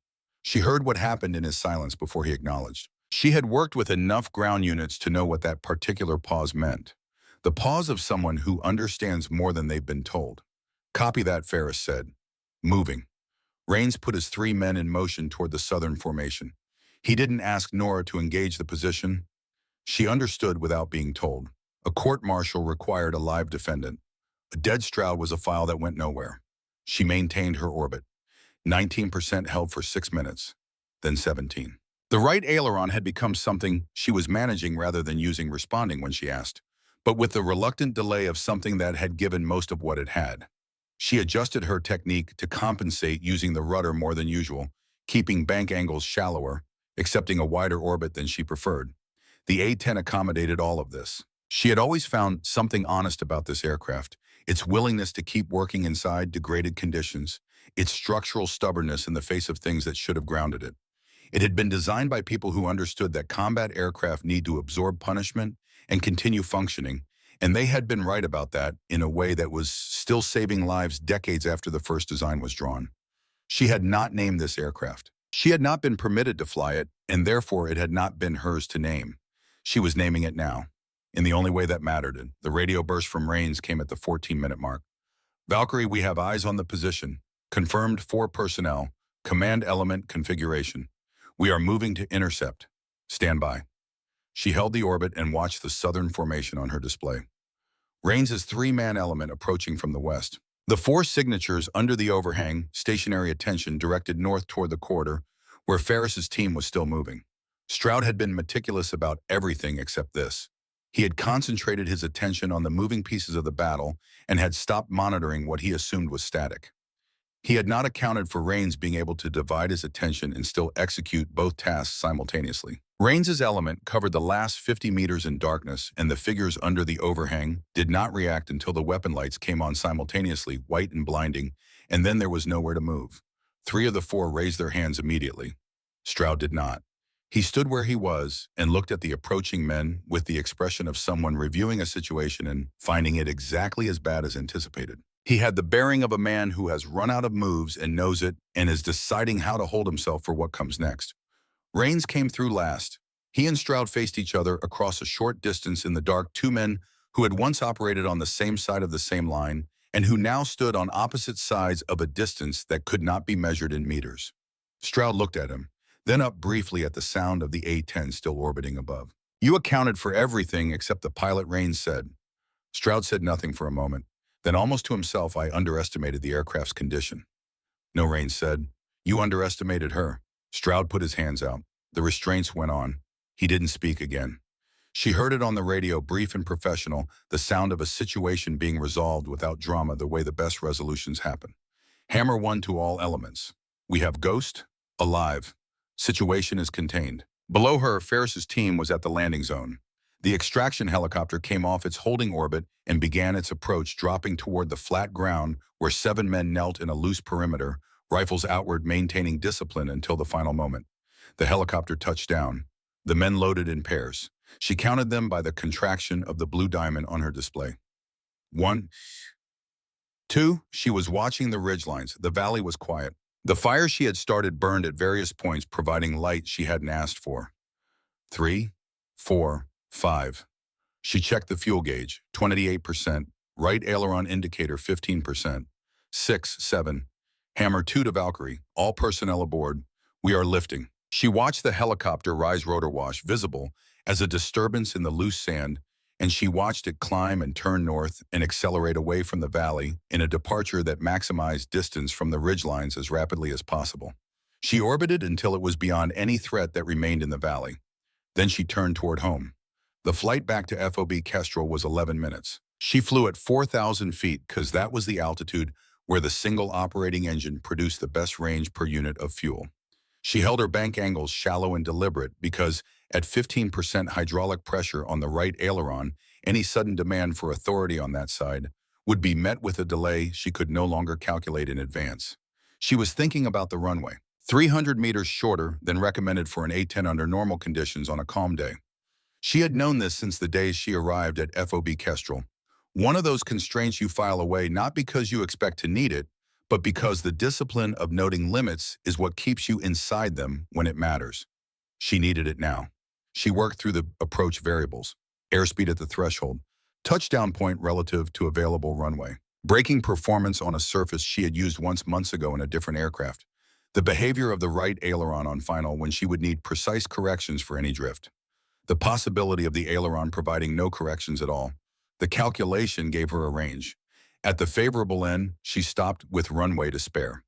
She heard what happened in his silence before he acknowledged. She had worked with enough ground units to know what that particular pause meant. The pause of someone who understands more than they've been told. Copy that, Ferris said. Moving. Rains put his 3 men in motion toward the southern formation. He didn't ask Nora to engage the position. She understood without being told. A court-martial required a live defendant. A dead Stroud was a file that went nowhere. She maintained her orbit. 19% held for 6 minutes, then 17. The right aileron had become something she was managing rather than using responding when she asked, but with the reluctant delay of something that had given most of what it had. She adjusted her technique to compensate using the rudder more than usual, keeping bank angles shallower, accepting a wider orbit than she preferred. The A-10 accommodated all of this. She had always found something honest about this aircraft, its willingness to keep working inside degraded conditions, its structural stubbornness in the face of things that should have grounded it. It had been designed by people who understood that combat aircraft need to absorb punishment and continue functioning, and they had been right about that in a way that was still saving lives decades after the first design was drawn. She had not named this aircraft. She had not been permitted to fly it, and therefore it had not been hers to name. She was naming it now, in the only way that mattered. The radio burst from Rains came at the 14-minute mark. Valkyrie, we have eyes on the position. Confirmed 4 personnel. Command element configuration. We are moving to intercept. Stand by. She held the orbit and watched the southern formation on her display. Rains' 3-man element approaching from the west. The 4 signatures under the overhang, stationary attention directed north toward the corridor, where Ferris's team was still moving. Stroud had been meticulous about everything except this. He had concentrated his attention on the moving pieces of the battle and had stopped monitoring what he assumed was static. He had not accounted for Rains being able to divide his attention and still execute both tasks simultaneously. Rains' element covered the last 50 meters in darkness, and the figures under the overhang did not react until the weapon lights came on simultaneously, white and blinding, and then there was nowhere to move. 3 of the 4 raised their hands immediately. Stroud did not. He stood where he was and looked at the approaching men with the expression of someone reviewing a situation and finding it exactly as bad as anticipated. He had the bearing of a man who has run out of moves and knows it and is deciding how to hold himself for what comes next. Rains came through last. He and Stroud faced each other across a short distance in the dark, 2 men who had once operated on the same side of the same line and who now stood on opposite sides of a distance that could not be measured in meters. Stroud looked at him, then up briefly at the sound of the A-10 still orbiting above. You accounted for everything except the pilot, Rains said. Stroud said nothing for a moment. Then almost to himself, I underestimated the aircraft's condition. No, Rains said. You underestimated her. Stroud put his hands out. The restraints went on. He didn't speak again. She heard it on the radio, brief and professional, the sound of a situation being resolved without drama the way the best resolutions happen. Hammer 1 to all elements. We have Ghost, alive. Situation is contained. Below her, Ferris's team was at the landing zone. The extraction helicopter came off its holding orbit and began its approach, dropping toward the flat ground where 7 men knelt in a loose perimeter, rifles outward, maintaining discipline until the final moment. The helicopter touched down. The men loaded in pairs. She counted them by the contraction of the blue diamond on her display. 1, 2, she was watching the ridgelines. The valley was quiet. The fire she had started burned at various points, providing light she hadn't asked for. 3, 4, 5. She checked the fuel gauge, 28%, right aileron indicator 15%, 6, 7. Hammer 2 to Valkyrie, all personnel aboard. We are lifting. She watched the helicopter rise rotor wash, visible as a disturbance in the loose sand, and she watched it climb and turn north and accelerate away from the valley in a departure that maximized distance from the ridgelines as rapidly as possible. She orbited until it was beyond any threat that remained in the valley. Then she turned toward home. The flight back to FOB Kestrel was 11 minutes. She flew at 4,000 feet because that was the altitude where the single operating engine produced the best range per unit of fuel. She held her bank angles shallow and deliberate because at 15% hydraulic pressure on the right aileron, any sudden demand for authority on that side would be met with a delay she could no longer calculate in advance. She was thinking about the runway, 300 meters shorter than recommended for an A-10 under normal conditions on a calm day. She had known this since the day she arrived at FOB Kestrel. One of those constraints you file away not because you expect to need it, but because the discipline of noting limits is what keeps you inside them when it matters. She needed it now. She worked through the approach variables, airspeed at the threshold, touchdown point relative to available runway, braking performance on a surface she had used once months ago in a different aircraft, the behavior of the right aileron on final when she would need precise corrections for any drift, the possibility of the aileron providing no corrections at all. The calculation gave her a range. At the favorable end, she stopped with runway to spare.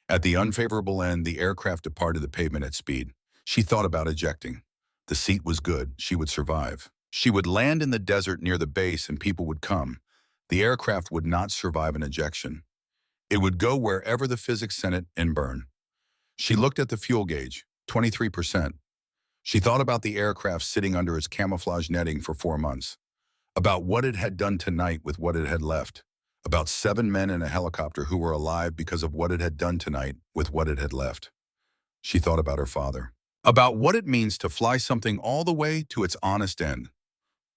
At the unfavorable end, the aircraft departed the pavement at speed. She thought about ejecting. The seat was good. She would survive. She would land in the desert near the base and people would come. The aircraft would not survive an ejection. It would go wherever the physics sent it and burn. She looked at the fuel gauge, 23%. She thought about the aircraft sitting under its camouflage netting for 4 months, about what it had done tonight with what it had left, about 7 men in a helicopter who were alive because of what it had done tonight with what it had left. She thought about her father, about what it means to fly something all the way to its honest end.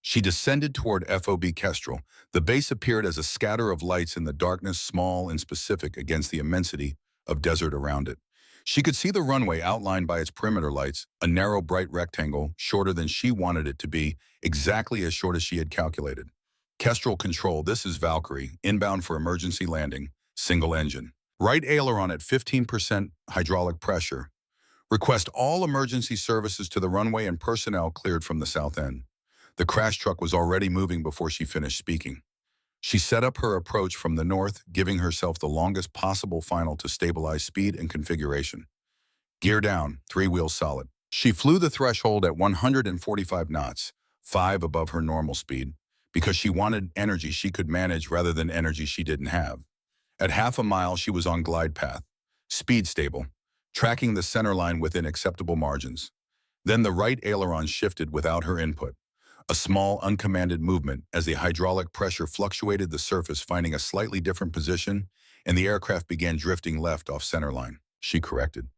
She descended toward FOB Kestrel. The base appeared as a scatter of lights in the darkness, small and specific against the immensity of desert around it. She could see the runway outlined by its perimeter lights, a narrow, bright rectangle, shorter than she wanted it to be, exactly as short as she had calculated. Kestrel Control, this is Valkyrie, inbound for emergency landing, single engine. Right aileron at 15% hydraulic pressure. Request all emergency services to the runway and personnel cleared from the south end. The crash truck was already moving before she finished speaking. She set up her approach from the north, giving herself the longest possible final to stabilize speed and configuration. Gear down, 3 wheels solid. She flew the threshold at 145 knots, 5 above her normal speed, because she wanted energy she could manage rather than energy she didn't have. At half a mile, she was on glide path, speed stable, tracking the center line within acceptable margins. Then the right aileron shifted without her input. A small, uncommanded movement as the hydraulic pressure fluctuated the surface, finding a slightly different position, and the aircraft began drifting left off centerline. She corrected.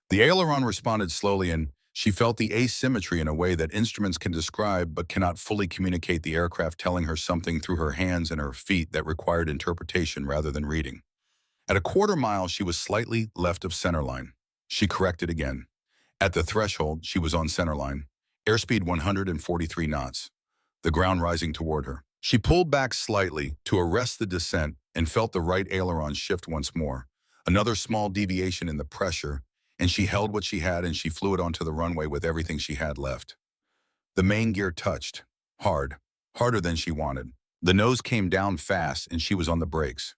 The aileron responded slowly, and she felt the asymmetry in a way that instruments can describe but cannot fully communicate, the aircraft telling her something through her hands and her feet that required interpretation rather than reading. At a quarter mile, she was slightly left of centerline. She corrected again. At the threshold, she was on centerline. Airspeed 143 knots, the ground rising toward her. She pulled back slightly to arrest the descent and felt the right aileron shift once more. Another small deviation in the pressure, and she held what she had and she flew it onto the runway with everything she had left. The main gear touched, hard, harder than she wanted. The nose came down fast and she was on the brakes.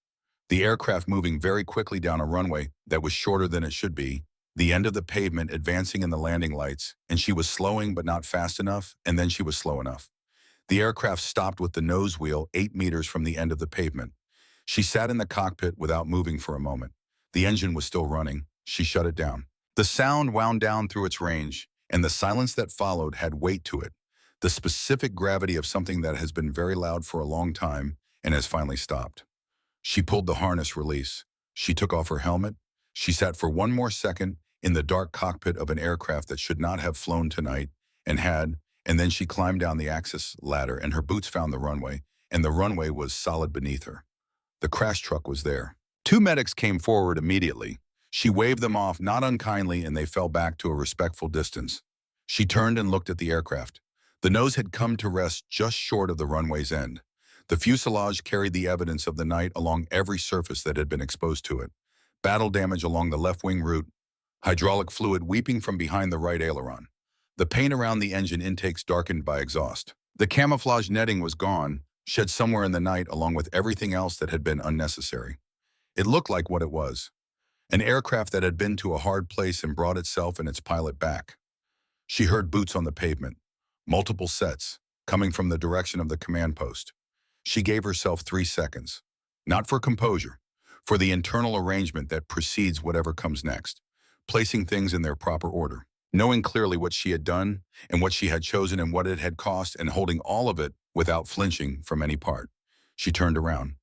The aircraft moving very quickly down a runway that was shorter than it should be, the end of the pavement advancing in the landing lights, and she was slowing but not fast enough, and then she was slow enough. The aircraft stopped with the nose wheel 8 meters from the end of the pavement. She sat in the cockpit without moving for a moment. The engine was still running. She shut it down. The sound wound down through its range, and the silence that followed had weight to it, the specific gravity of something that has been very loud for a long time and has finally stopped. She pulled the harness release. She took off her helmet. She sat for one more second in the dark cockpit of an aircraft that should not have flown tonight and had, and then she climbed down the access ladder and her boots found the runway, and the runway was solid beneath her. The crash truck was there. Two medics came forward immediately. She waved them off, not unkindly, and they fell back to a respectful distance. She turned and looked at the aircraft. The nose had come to rest just short of the runway's end. The fuselage carried the evidence of the night along every surface that had been exposed to it. Battle damage along the left wing root, hydraulic fluid weeping from behind the right aileron. The paint around the engine intakes darkened by exhaust. The camouflage netting was gone, shed somewhere in the night along with everything else that had been unnecessary. It looked like what it was. An aircraft that had been to a hard place and brought itself and its pilot back. She heard boots on the pavement, multiple sets, coming from the direction of the command post. She gave herself 3 seconds, not for composure, for the internal arrangement that precedes whatever comes next, placing things in their proper order, knowing clearly what she had done and what she had chosen and what it had cost and holding all of it without flinching from any part. She turned around.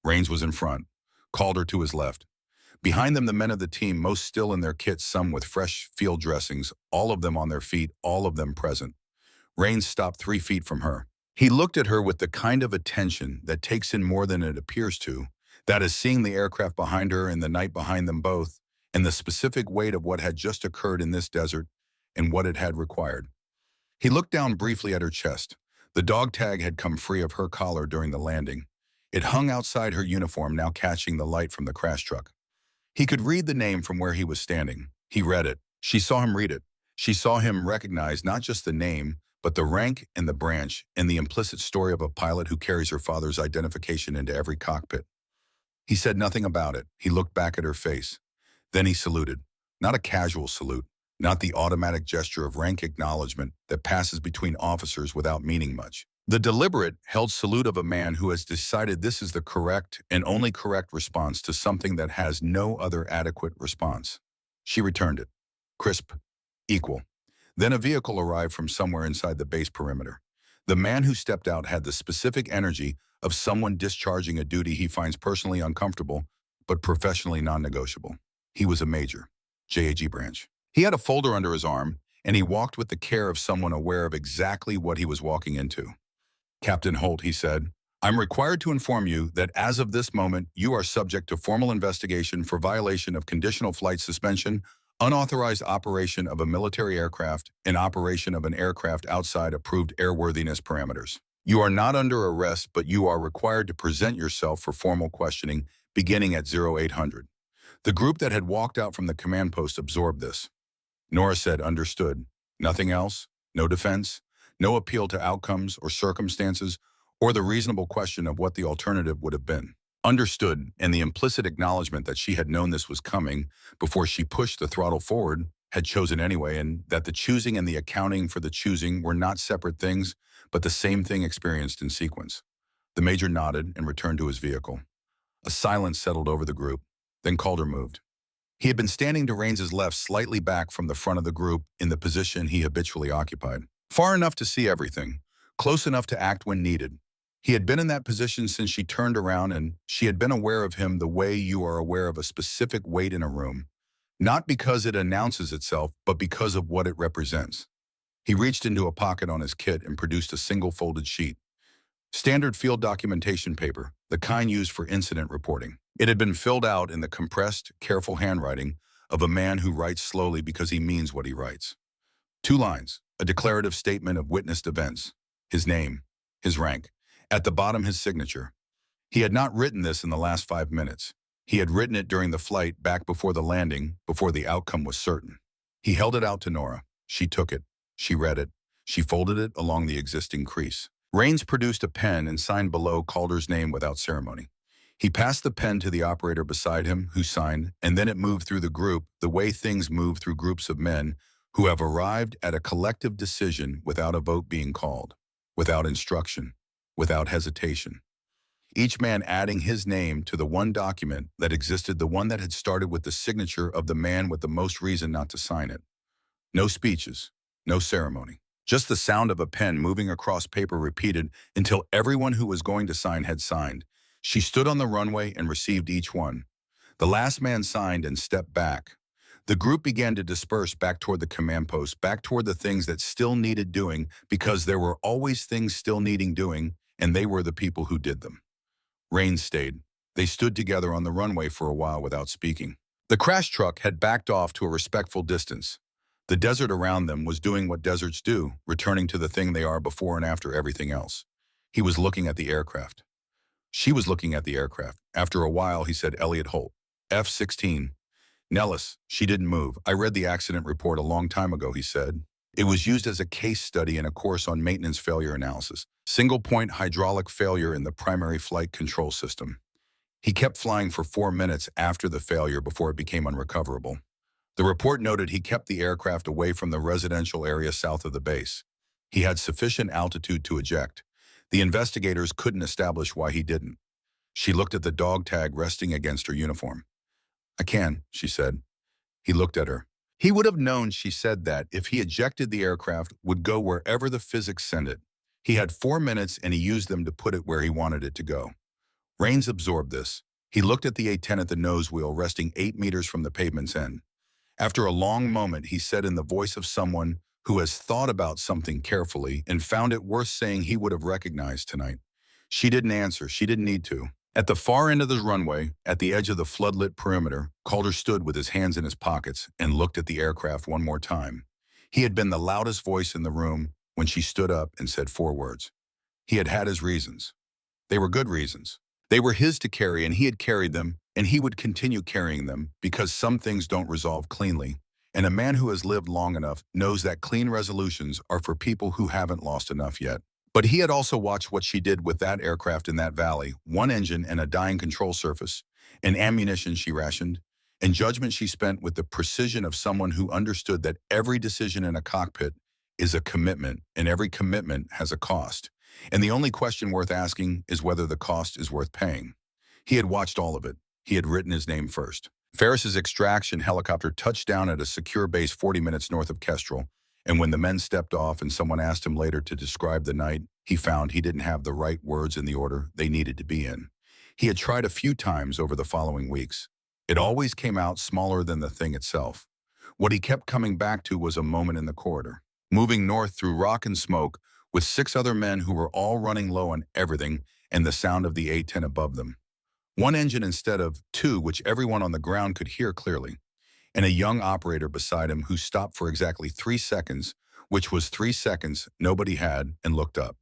Rains was in front, Calder to his left. Behind them, the men of the team, most still in their kits, some with fresh field dressings, all of them on their feet, all of them present. Rains stopped 3 feet from her. He looked at her with the kind of attention that takes in more than it appears to, that is seeing the aircraft behind her and the night behind them both, and the specific weight of what had just occurred in this desert and what it had required. He looked down briefly at her chest. The dog tag had come free of her collar during the landing. It hung outside her uniform, now catching the light from the crash truck. He could read the name from where he was standing. He read it. She saw him read it. She saw him recognize not just the name, but the rank and the branch and the implicit story of a pilot who carries her father's identification into every cockpit. He said nothing about it. He looked back at her face. Then he saluted. Not a casual salute, not the automatic gesture of rank acknowledgement that passes between officers without meaning much. The deliberate, held salute of a man who has decided this is the correct and only correct response to something that has no other adequate response. She returned it. Crisp. Equal. Then a vehicle arrived from somewhere inside the base perimeter. The man who stepped out had the specific energy of someone discharging a duty he finds personally uncomfortable, but professionally non-negotiable. He was a major, JAG branch. He had a folder under his arm, and he walked with the care of someone aware of exactly what he was walking into. Captain Holt, he said, I'm required to inform you that as of this moment, you are subject to formal investigation for violation of conditional flight suspension, unauthorized operation of a military aircraft, and operation of an aircraft outside approved airworthiness parameters. You are not under arrest, but you are required to present yourself for formal questioning beginning at 0800. The group that had walked out from the command post absorbed this. Nora said, understood. Nothing else? No defense? No appeal to outcomes or circumstances, or the reasonable question of what the alternative would have been. Understood, and the implicit acknowledgement that she had known this was coming before she pushed the throttle forward, had chosen anyway, and that the choosing and the accounting for the choosing were not separate things, but the same thing experienced in sequence. The major nodded and returned to his vehicle. A silence settled over the group. Then Calder moved. He had been standing to Raines's left, slightly back from the front of the group in the position he habitually occupied. Far enough to see everything, close enough to act when needed. He had been in that position since she turned around, and she had been aware of him the way you are aware of a specific weight in a room, not because it announces itself, but because of what it represents. He reached into a pocket on his kit and produced a single folded sheet. Standard field documentation paper, the kind used for incident reporting. It had been filled out in the compressed, careful handwriting of a man who writes slowly because he means what he writes. 2 lines, a declarative statement of witnessed events, his name, his rank, at the bottom his signature. He had not written this in the last 5 minutes. He had written it during the flight back before the landing, before the outcome was certain. He held it out to Nora. She took it. She read it. She folded it along the existing crease. Raines produced a pen and signed below Calder's name without ceremony. He passed the pen to the operator beside him, who signed, and then it moved through the group the way things move through groups of men who have arrived at a collective decision without a vote being called, without instruction, without hesitation. each man adding his name to the one document that existed, the one that had started with the signature of the man with the most reason not to sign it. No speeches, no ceremony. Just the sound of a pen moving across paper repeated until everyone who was going to sign had signed. She stood on the runway and received each one. The last man signed and stepped back. The group began to disperse back toward the command post, back toward the things that still needed doing, because there were always things still needing doing, and they were the people who did them. Rain stayed. They stood together on the runway for a while without speaking. The crash truck had backed off to a respectful distance. The desert around them was doing what deserts do, returning to the thing they are before and after everything else. He was looking at the aircraft. She was looking at the aircraft. After a while, he said, "Elliot Holt, F-16. Nellis." She didn't move. "I read the accident report a long time ago," he said. "It was used as a case study in a course on maintenance failure analysis. Single-point hydraulic failure in the primary flight control system. He kept flying for 4 minutes after the failure before it became unrecoverable. The report noted he kept the aircraft away from the residential area south of the base. He had sufficient altitude to eject. The investigators couldn't establish why he didn't." She looked at the dog tag resting against her uniform. "I can," she said. He looked at her. He would have known she said that if he ejected, the aircraft would go wherever the physics sent it. He had 4 minutes and he used them to put it where he wanted it to go. Rains absorbed this. He looked at the A-10 at the nose wheel resting 8 meters from the pavement's end. After a long moment, he said in the voice of someone who has thought about something carefully and found it worth saying he would have recognized tonight. She didn't answer. She didn't need to. At the far end of the runway, at the edge of the floodlit perimeter, Calder stood with his hands in his pockets and looked at the aircraft one more time. He had been the loudest voice in the room when she stood up and said 4 words. He had had his reasons. They were good reasons. They were his to carry, and he had carried them, and he would continue carrying them, because some things don't resolve cleanly. And a man who has lived long enough knows that clean resolutions are for people who haven't lost enough yet. But he had also watched what she did with that aircraft in that valley, 1 engine and a dying control surface, and ammunition she rationed, and judgment she spent with the precision of someone who understood that every decision in a cockpit is a commitment, and every commitment has a cost. And the only question worth asking is whether the cost is worth paying. He had watched all of it. He had written his name first. Ferris's extraction helicopter touched down at a secure base 40 minutes north of Kestrel, and when the men stepped off and someone asked him later to describe the night, he found he didn't have the right words in the order they needed to be in. He had tried a few times over the following weeks. It always came out smaller than the thing itself. What he kept coming back to was a moment in the corridor, moving north through rock and smoke, with 6 other men who were all running low on everything, and the sound of the A-10 above them. 1 engine instead of 2, which everyone on the ground could hear clearly, and a young operator beside him who stopped for exactly 3 seconds, which was 3 seconds nobody had, and looked up.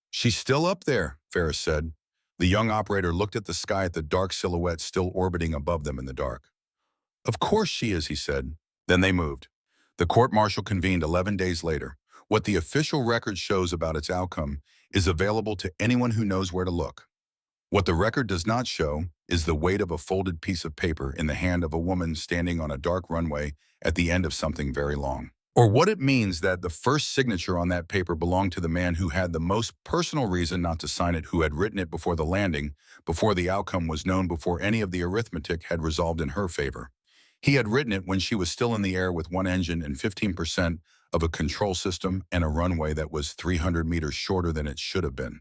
"She's still up there," Ferris said. The young operator looked at the sky, at the dark silhouette still orbiting above them in the dark. "Of course she is," he said. Then they moved. The court-martial convened 11 days later. What the official record shows about its outcome is available to anyone who knows where to look. What the record does not show is the weight of a folded piece of paper in the hand of a woman standing on a dark runway at the end of something very long. Or what it means that the first signature on that paper belonged to the man who had the most personal reason not to sign it, who had written it before the landing, before the outcome was known, before any of the arithmetic had resolved in her favor. He had written it when she was still in the air with 1 engine and 15% of a control system and a runway that was 300 meters shorter than it should have been.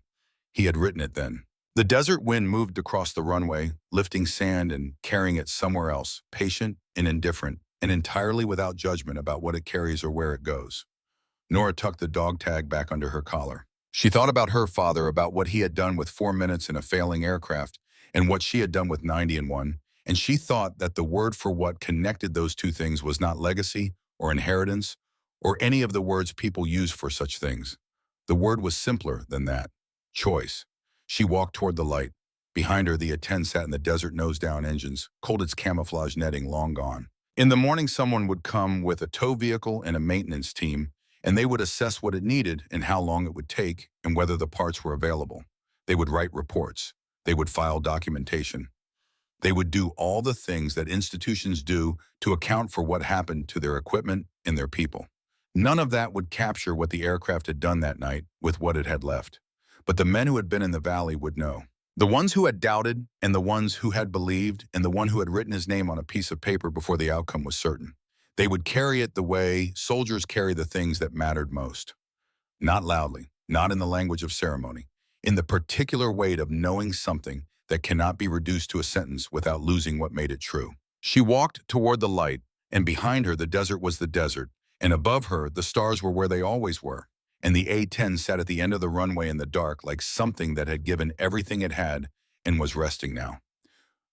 He had written it then. The desert wind moved across the runway, lifting sand and carrying it somewhere else, patient and indifferent, and entirely without judgment about what it carries or where it goes. Nora tucked the dog tag back under her collar. She thought about her father, about what he had done with 4 minutes in a failing aircraft, and what she had done with 90 in one, and she thought that the word for what connected those two things was not legacy or inheritance or any of the words people use for such things. The word was simpler than that. Choice. She walked toward the light. Behind her, the A-10 sat in the desert, nose-down engines, cold its camouflage netting long gone. In the morning, someone would come with a tow vehicle and a maintenance team, and they would assess what it needed and how long it would take and whether the parts were available. They would write reports. They would file documentation. They would do all the things that institutions do to account for what happened to their equipment and their people. None of that would capture what the aircraft had done that night with what it had left. But the men who had been in the valley would know. The ones who had doubted, and the ones who had believed, and the one who had written his name on a piece of paper before the outcome was certain. They would carry it the way soldiers carry the things that mattered most. Not loudly, not in the language of ceremony, in the particular weight of knowing something that cannot be reduced to a sentence without losing what made it true. She walked toward the light, and behind her the desert was the desert, and above her the stars were where they always were, and the A-10 sat at the end of the runway in the dark like something that had given everything it had and was resting now.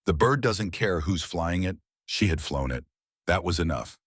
The bird doesn't care who's flying it, she had flown it. That was enough.